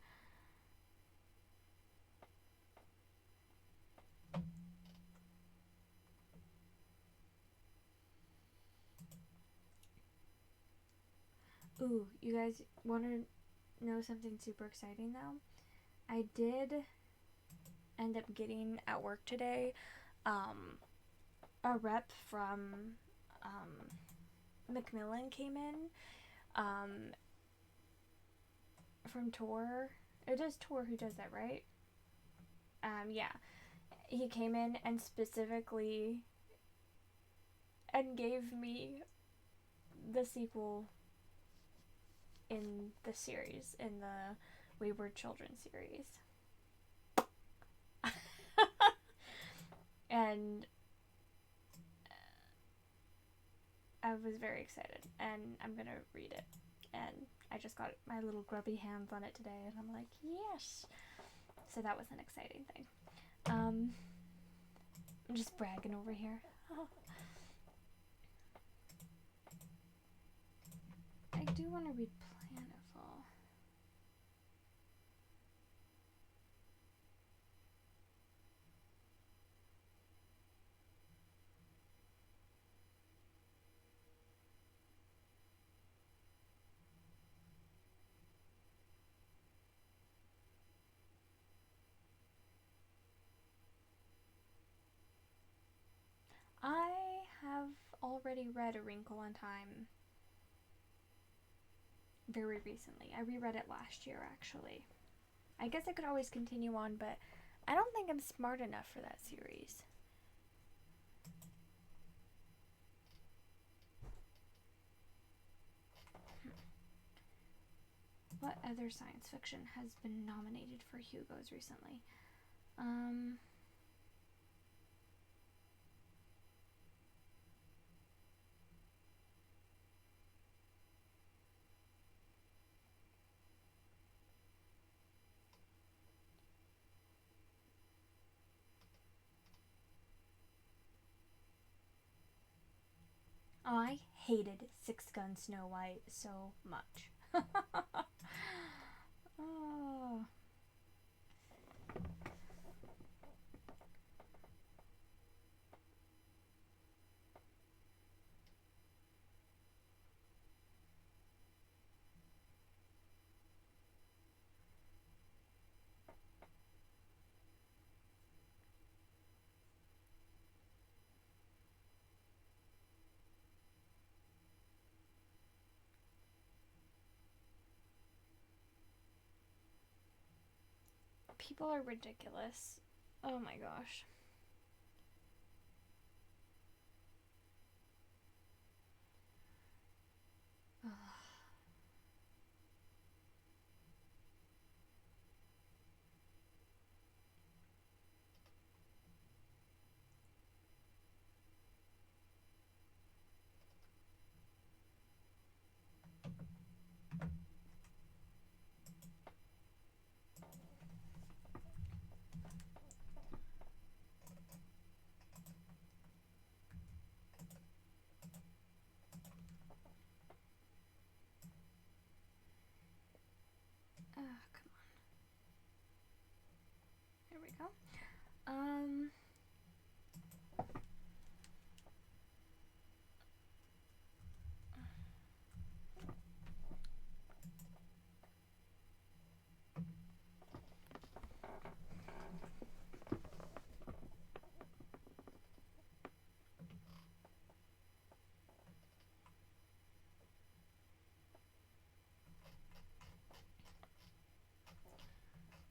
Ooh, you guys want to know something super exciting though? I did end up getting at work today a rep from Macmillan came in from Tor. It is Tor who does that, right? Yeah. He came in and specifically and gave me the sequel in the series, in the Wayward Children series. And I was very excited, and I'm gonna read it. And I just got my little grubby hands on it today, and I'm like, yes! So that was an exciting thing. I'm just bragging over here. I do want to read Planetful. I have already read A Wrinkle in Time very recently. I reread it last year, actually. I guess I could always continue on, but I don't think I'm smart enough for that series. What other science fiction has been nominated for Hugos recently? I hated Six Gun Snow White so much. Oh. People are ridiculous. Oh my gosh. Come on. There we go.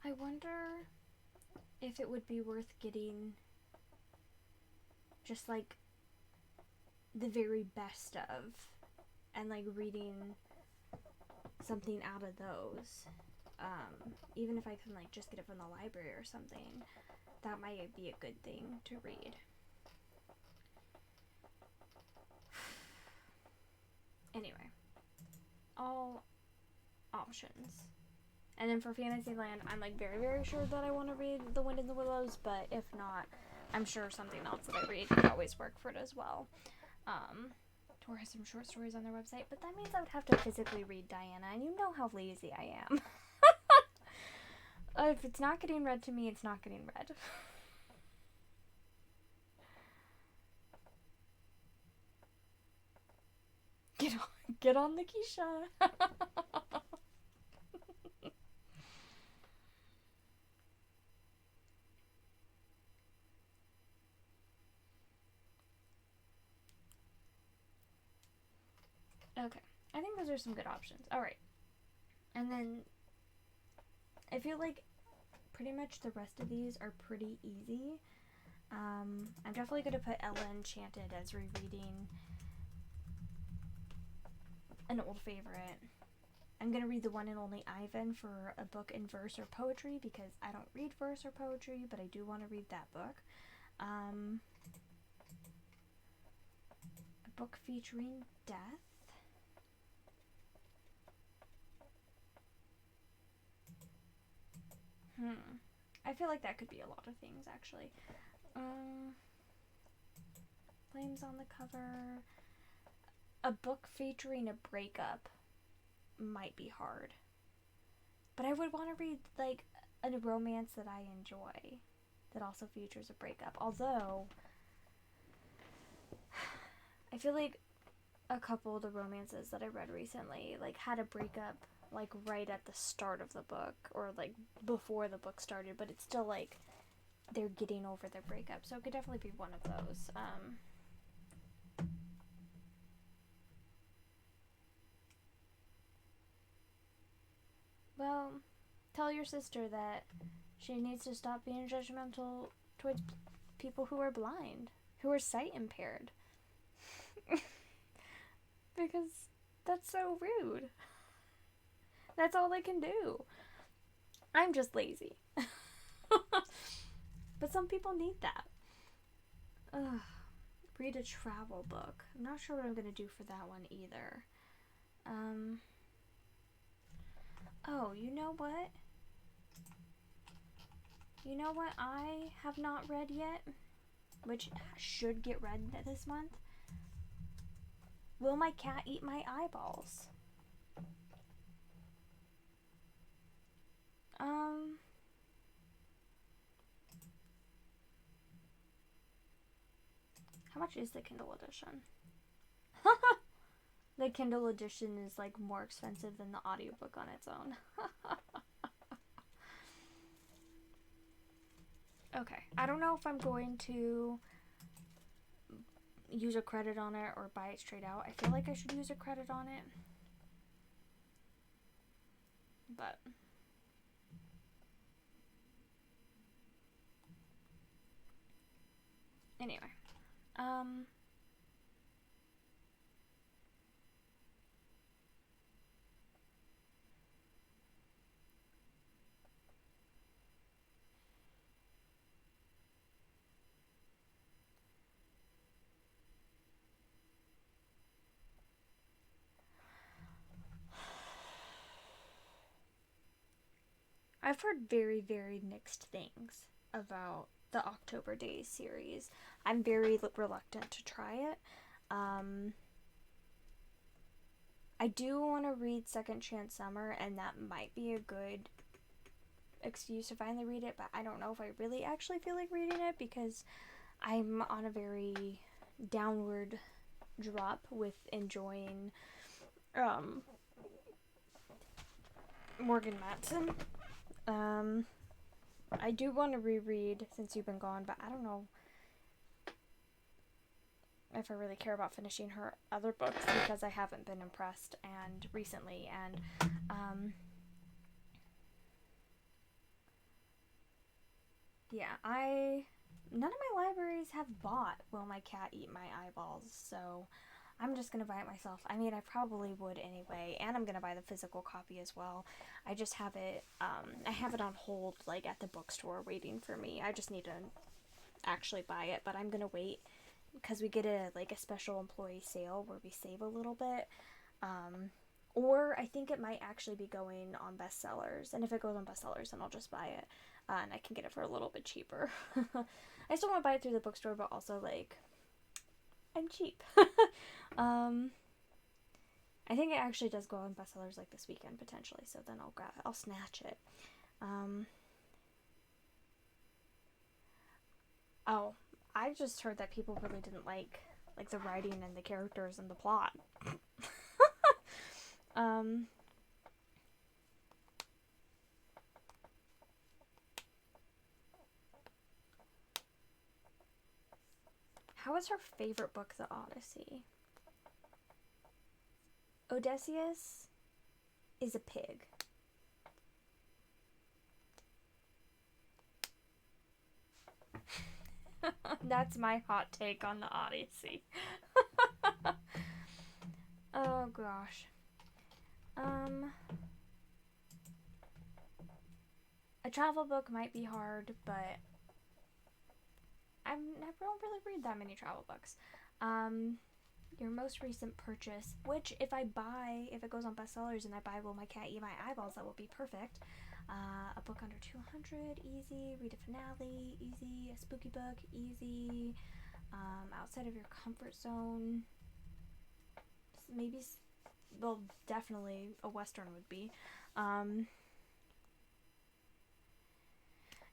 I wonder if it would be worth getting just like the very best of and like reading something out of those. Even if I can like just get it from the library or something, that might be a good thing to read. Anyway, all options. And then for Fantasyland, I'm like very, very sure that I want to read The Wind in the Willows, but if not, I'm sure something else that I read could always work for it as well. Tor has some short stories on their website, but that means I would have to physically read Diana, and you know how lazy I am. If it's not getting read to me, it's not getting read. Get on the Keisha. Okay, I think those are some good options. Alright. And then I feel like pretty much the rest of these are pretty easy. I'm definitely going to put Ella Enchanted as rereading an old favorite. I'm going to read The One and Only Ivan for a book in verse or poetry because I don't read verse or poetry, but I do want to read that book. A book featuring death. I feel like that could be a lot of things, actually. Flames on the cover. A book featuring a breakup might be hard. But I would want to read, like, a romance that I enjoy that also features a breakup. Although, I feel like a couple of the romances that I read recently, like, had a breakup like right at the start of the book or like before the book started, but it's still like they're getting over their breakup, so it could definitely be one of those. Well, tell your sister that she needs to stop being judgmental towards people who are blind, who are sight impaired. Because that's so rude. That's all I can do. I'm just lazy. But some people need that. Read a travel book. I'm not sure what I'm going to do for that one either. Oh, you know what? You know what I have not read yet? Which should get read this month? Will My Cat Eat My Eyeballs? How much is the Kindle edition? The Kindle edition is like more expensive than the audiobook on its own. Okay, I don't know if I'm going to use a credit on it or buy it straight out. I feel like I should use a credit on it. But Anyway. I've heard very, very mixed things about the October Days series. I'm very reluctant to try it. I do want to read Second Chance Summer, and that might be a good excuse to finally read it, but I don't know if I really actually feel like reading it because I'm on a very downward drop with enjoying Morgan Matson. I do want to reread Since You've Been Gone, but I don't know if I really care about finishing her other books because I haven't been impressed and recently, and none of my libraries have bought Will My Cat Eat My Eyeballs, so I'm just gonna buy it myself. I mean, I probably would anyway, and I'm gonna buy the physical copy as well. I just have it, I have it on hold, like, at the bookstore waiting for me. I just need to actually buy it, but I'm gonna wait because we get a special employee sale where we save a little bit. Or I think it might actually be going on bestsellers, and if it goes on bestsellers, then I'll just buy it, and I can get it for a little bit cheaper. I still want to buy it through the bookstore, but also, like, I'm cheap. I think it actually does go on bestsellers, like, this weekend, potentially, so then I'll snatch it. Oh, I just heard that people really didn't like the writing and the characters and the plot. How is her favorite book The Odyssey? Odysseus is a pig. That's my hot take on The Odyssey. Oh gosh. A travel book might be hard, but I don't really read that many travel books. Your most recent purchase, which if it goes on bestsellers and I buy Will My Cat Eat My Eyeballs, that will be perfect. A book under 200, easy. Read a finale, easy. A spooky book, easy. Outside of your comfort zone, maybe, well, definitely a Western would be.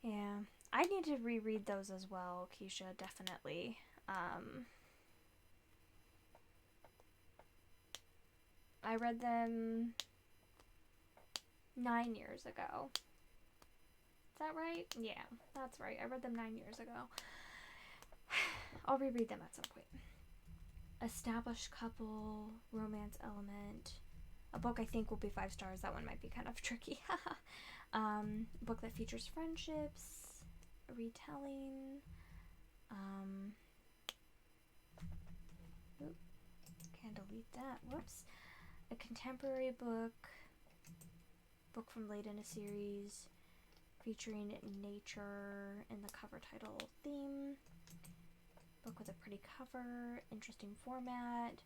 Yeah, I need to reread those as well, Keisha, definitely. I read them 9 years ago. Is that right? Yeah, that's right. I read them 9 years ago. I'll reread them at some point. Established couple, romance element. A book I think will be 5 stars. That one might be kind of tricky. A book that features friendships, a retelling. Can't delete that. Whoops. A contemporary book from late in a series, featuring nature in the cover title theme. Book with a pretty cover, interesting format,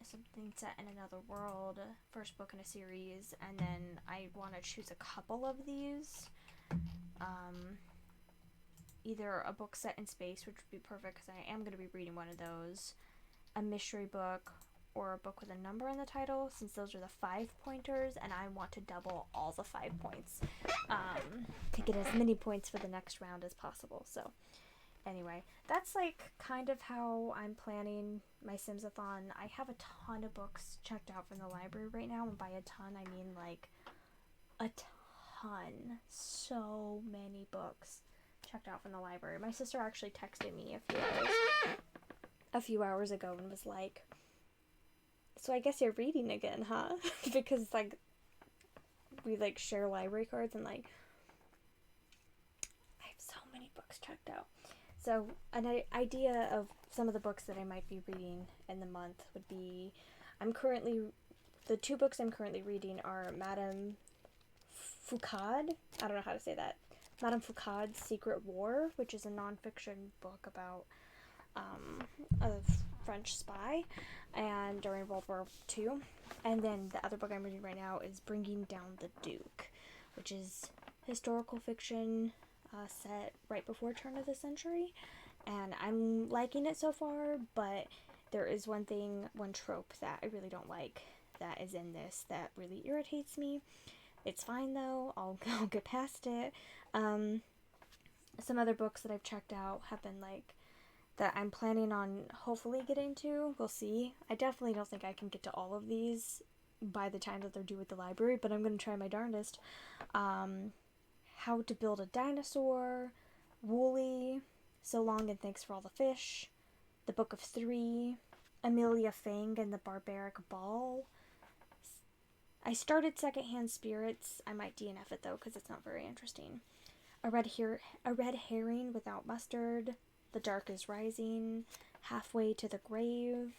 something set in another world, first book in a series, and then I want to choose a couple of these. Either a book set in space, which would be perfect because I am going to be reading one of those, a mystery book, or a book with a number in the title, since those are the 5-pointers, and I want to double all the 5 points to get as many points for the next round as possible. So anyway, that's like kind of how I'm planning my Simsathon. I have a ton of books checked out from the library right now, and by a ton I mean like a ton. So many books checked out from the library. My sister actually texted me a few hours ago and was like, so I guess you're reading again, huh? Because like we like share library cards, and like I have so many books checked out. So an idea of some of the books that I might be reading in the month would be, the two books I'm currently reading are Madame Foucault, I don't know how to say that, Madame Foucault's Secret War, which is a nonfiction book about a French spy and during World War II. And then the other book I'm reading right now is Bringing Down the Duke, which is historical fiction set right before turn of the century. And I'm liking it so far, but there is one trope that I really don't like that is in this that really irritates me. It's fine though, I'll get past it. Some other books that I've checked out have been like, that I'm planning on hopefully getting to. We'll see. I definitely don't think I can get to all of these by the time that they're due at the library, but I'm going to try my darndest. How to Build a Dinosaur, Wooly, So Long and Thanks for All the Fish, The Book of Three, Amelia Fang and the Barbaric Ball. I started Secondhand Spirits. I might DNF it though because it's not very interesting. A Red Herring Without Mustard, The Dark is Rising, Halfway to the Grave,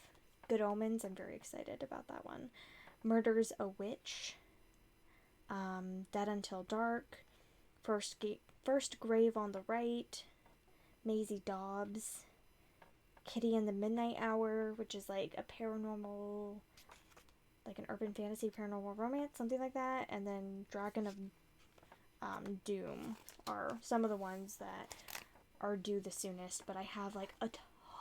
Good Omens, I'm very excited about that one. Murder's a Witch, Dead Until Dark, First Grave on the Right, Maisie Dobbs, Kitty in the Midnight Hour, which is like a paranormal, like an urban fantasy paranormal romance, something like that, and then Dragon of Doom are some of the ones that are due the soonest, but I have like a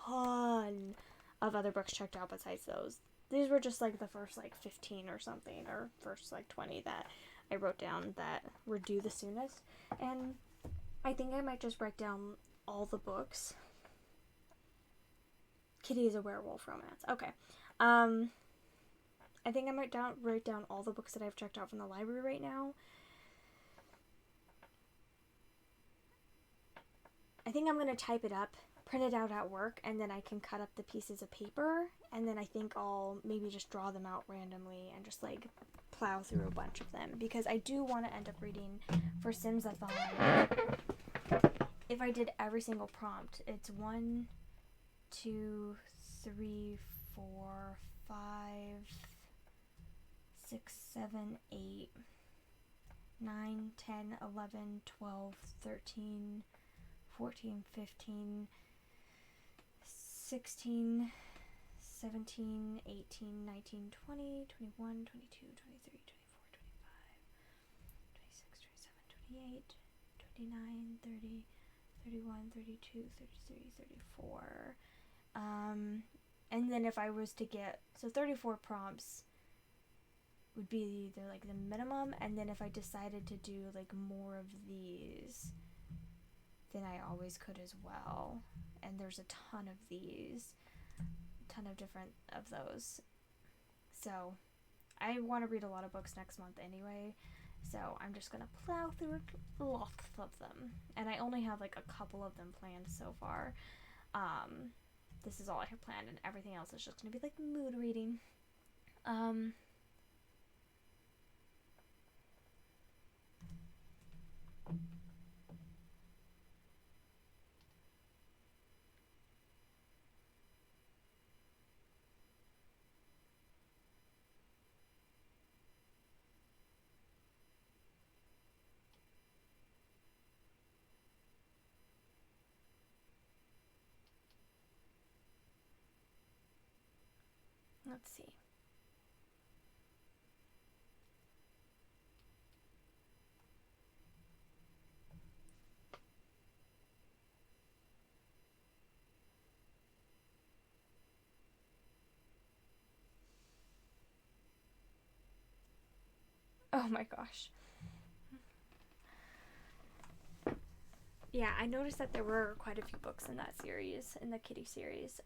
ton of other books checked out besides those. These were just like the first like 15 or something, or first like 20 that I wrote down that were due the soonest, and I think I might just write down all the books. Kitty is a Werewolf Romance. Okay. I think I might write down all the books that I've checked out from the library right now. I think I'm going to type it up, print it out at work, and then I can cut up the pieces of paper, and then I think I'll maybe just draw them out randomly and just like plow through a bunch of them, because I do want to end up reading for Simsathon. If I did every single prompt, it's 1, 2, 3, 4, 5, 6, 7, 8, 9, 10, 11, 12, 13, 14, 15, 16, 17, 18, 19, 20, 21, 22, 23, 24, 25, 26, 27, 28, 29, 30, 31, 32, 33, 34. And then if I was to get, so 34 prompts would be the like the minimum, and then if I decided to do like more of these, then I always could as well. And there's a ton of these, a ton of different of those. So I want to read a lot of books next month anyway, so I'm just gonna plow through lots of them, and I only have like a couple of them planned so far. This is all I have planned, and everything else is just gonna be like mood reading. Let's see. Oh my gosh. Yeah, I noticed that there were quite a few books in that series, in the Kitty series.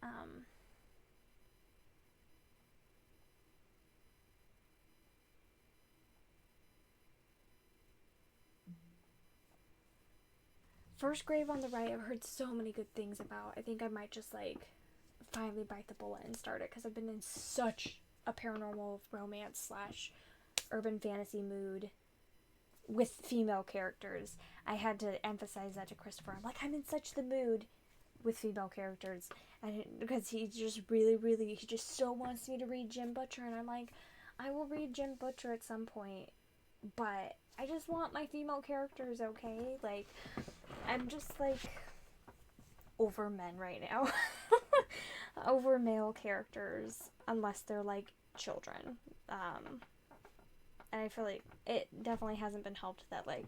First Grave on the Right, I've heard so many good things about. I think I might just like finally bite the bullet and start it, because I've been in such a paranormal romance / urban fantasy mood with female characters. I had to emphasize that to Christopher. I'm like, I'm in such the mood. with female characters, and because he just he just so wants me to read Jim Butcher, and I'm like, I will read Jim Butcher at some point, but I just want my female characters, okay? Like, I'm just like over men right now. Over male characters, unless they're like children. And I feel like it definitely hasn't been helped that like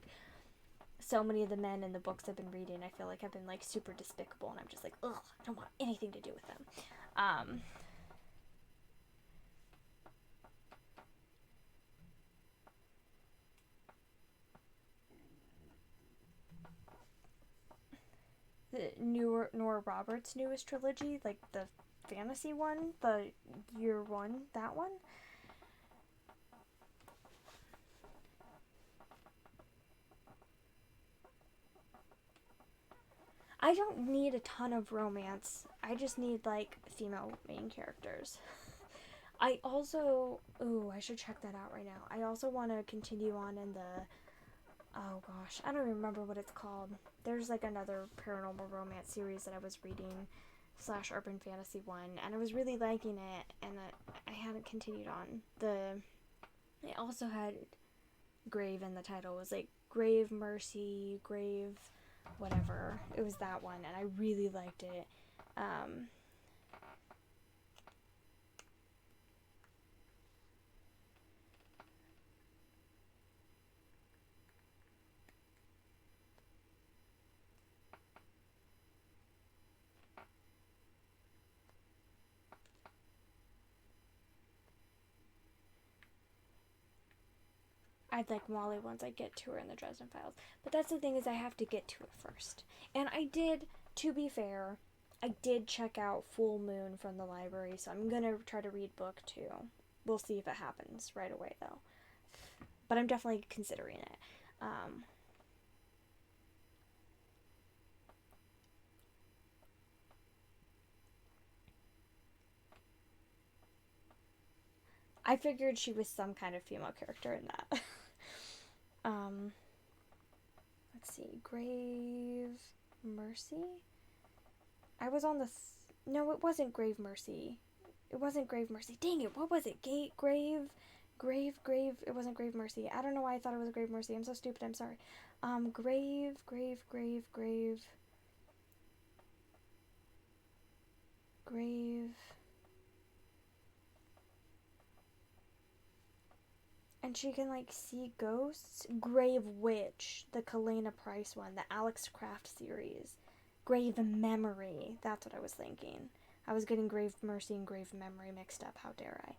so many of the men in the books I've been reading, I feel like have been like super despicable, and I'm just like, ugh, I don't want anything to do with them. The Nora Roberts' newest trilogy, like the fantasy one, the year one, that one. I don't need a ton of romance. I just need like female main characters. I also, I should check that out right now. I also want to continue on in the, oh gosh, I don't remember what it's called. There's like another paranormal romance series that I was reading / urban fantasy one, and I was really liking it, and I hadn't continued on. It also had Grave in the title. It was like Grave Mercy, Grave whatever. It was that one, and I really liked it. I'd like Molly once I get to her in the Dresden Files. But that's the thing, is I have to get to it first. And I did, to be fair, I did check out Full Moon from the library, so I'm gonna try to read book 2. We'll see if it happens right away, though. But I'm definitely considering it. I figured she was some kind of female character in that. Let's see. Grave Mercy? I was on the... No, it wasn't Grave Mercy. It wasn't Grave Mercy. Dang it, what was it? Grave... It wasn't Grave Mercy. I don't know why I thought it was Grave Mercy. I'm so stupid, I'm sorry. Grave... And she can, like, see ghosts. Grave Witch, the Kalena Price one, the Alex Craft series. Grave Memory, that's what I was thinking. I was getting Grave Mercy and Grave Memory mixed up, how dare I.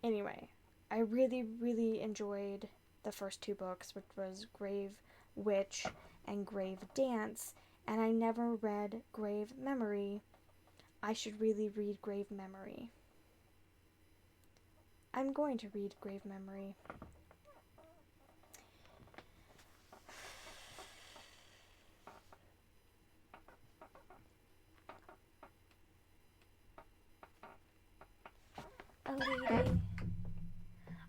Anyway, I really, really enjoyed the first 2 books, which was Grave Witch and Grave Dance, and I never read Grave Memory. I should really read Grave Memory. I'm going to read Grave Memory. A lady.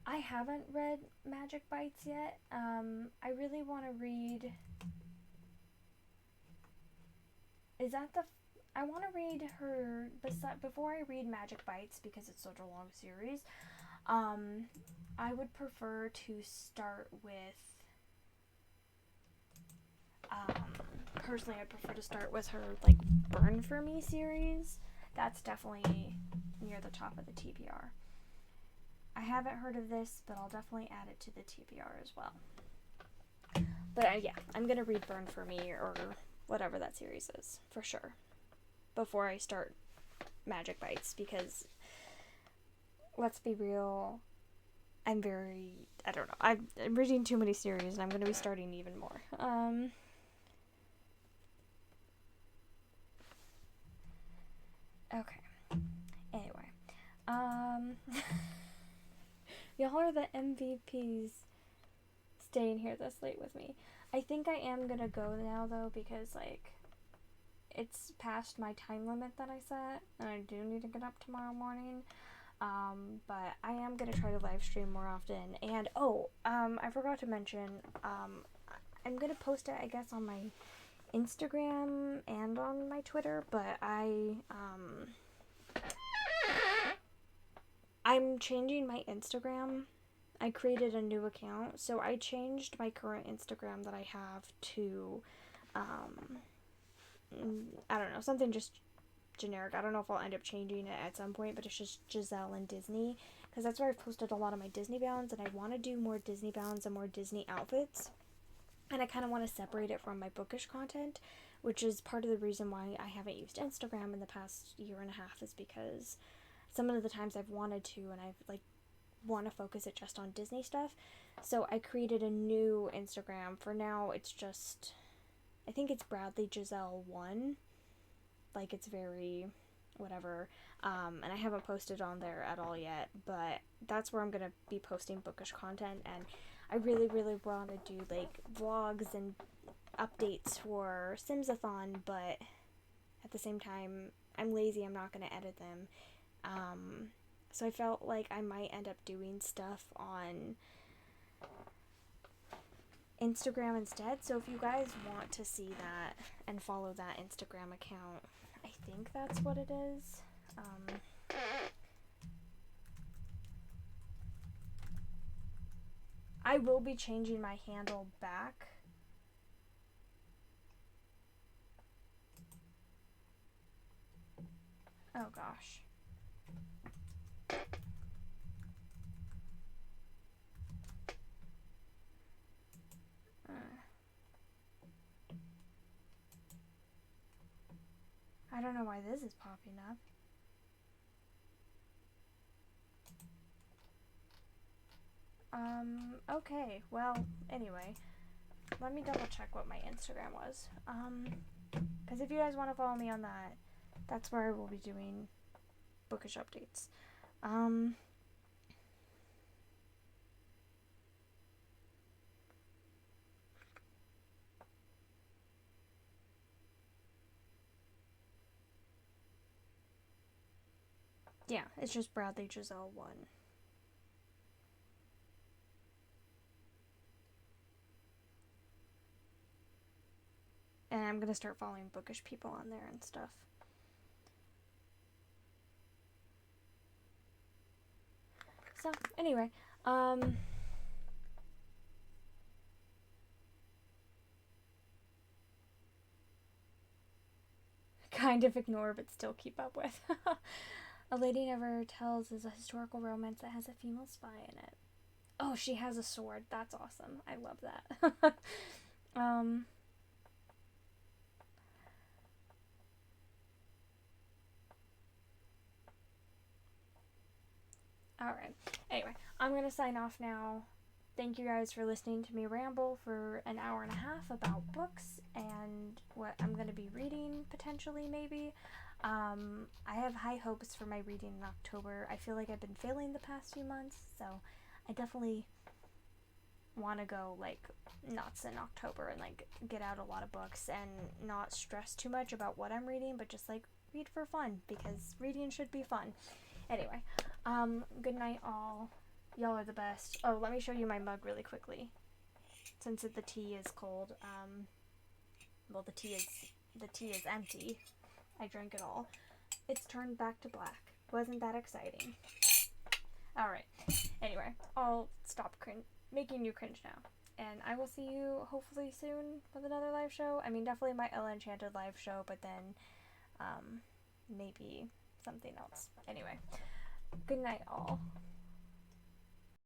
I haven't read Magic Bites yet. I really want to read... Is that the... I want to read her... Before I read Magic Bites, because it's such a long series, I would prefer to start with... personally, I prefer to start with her, like, Burn For Me series. That's definitely near the top of the TBR. I haven't heard of this, but I'll definitely add it to the TBR as well. But yeah, I'm gonna read Burn For Me, or whatever that series is, for sure, before I start Magic Bites, because, let's be real, I don't know, I'm reading too many series, and I'm gonna be starting even more. Okay. Anyway. Y'all are the MVPs staying here this late with me. I think I am gonna go now, though, because, like, it's past my time limit that I set, and I do need to get up tomorrow morning. But I am gonna try to live stream more often. And, I forgot to mention, I'm gonna post it, I guess, on my Instagram and on my Twitter, but I'm changing my Instagram. I created a new account, so I changed my current Instagram that I have to, I don't know, something just generic. I don't know if I'll end up changing it at some point, but it's just Giselle and Disney, because that's where I've posted a lot of my Disney bounds, and I want to do more Disney bounds and more Disney outfits, and I kind of want to separate it from my bookish content, which is part of the reason why I haven't used Instagram in the past year and a half, is because some of the times I've wanted to, and I've want to focus it just on Disney stuff. So I created a new Instagram. For now, it's just, I think it's Bradley Giselle 1. It's very whatever. And I haven't posted on there at all yet, but that's where I'm going to be posting bookish content. And I really, really want to do vlogs and updates for Simsathon, but at the same time, I'm lazy. I'm not going to edit them. So I felt like I might end up doing stuff on Instagram instead. So if you guys want to see that and follow that Instagram account, I think that's what it is. I will be changing my handle back. Oh gosh. I don't know why this is popping up. Okay, well, anyway, let me double check what my Instagram was. Because if you guys want to follow me on that, that's where I will be doing bookish updates. Yeah, it's just Bradley Giselle 1. And I'm gonna start following bookish people on there and stuff. So, anyway, kind of ignore but still keep up with. A Lady Never Tells is a historical romance that has a female spy in it. Oh, she has a sword. That's awesome. I love that. Alright. Anyway, I'm going to sign off now. Thank you guys for listening to me ramble for an hour and a half about books and what I'm going to be reading, potentially, maybe. I have high hopes for my reading in October. I feel like I've been failing the past few months, so I definitely want to go nuts in October and get out a lot of books and not stress too much about what I'm reading, but just read for fun, because reading should be fun. Anyway, good night all. Y'all are the best. Oh, let me show you my mug really quickly. Since the tea is cold, well, the tea is empty. I drank it all. It's turned back to black. Wasn't that exciting? Alright. Anyway, I'll stop making you cringe now. And I will see you hopefully soon with another live show. I mean, definitely my Ella Enchanted live show, but then, maybe something else. Anyway, good night all.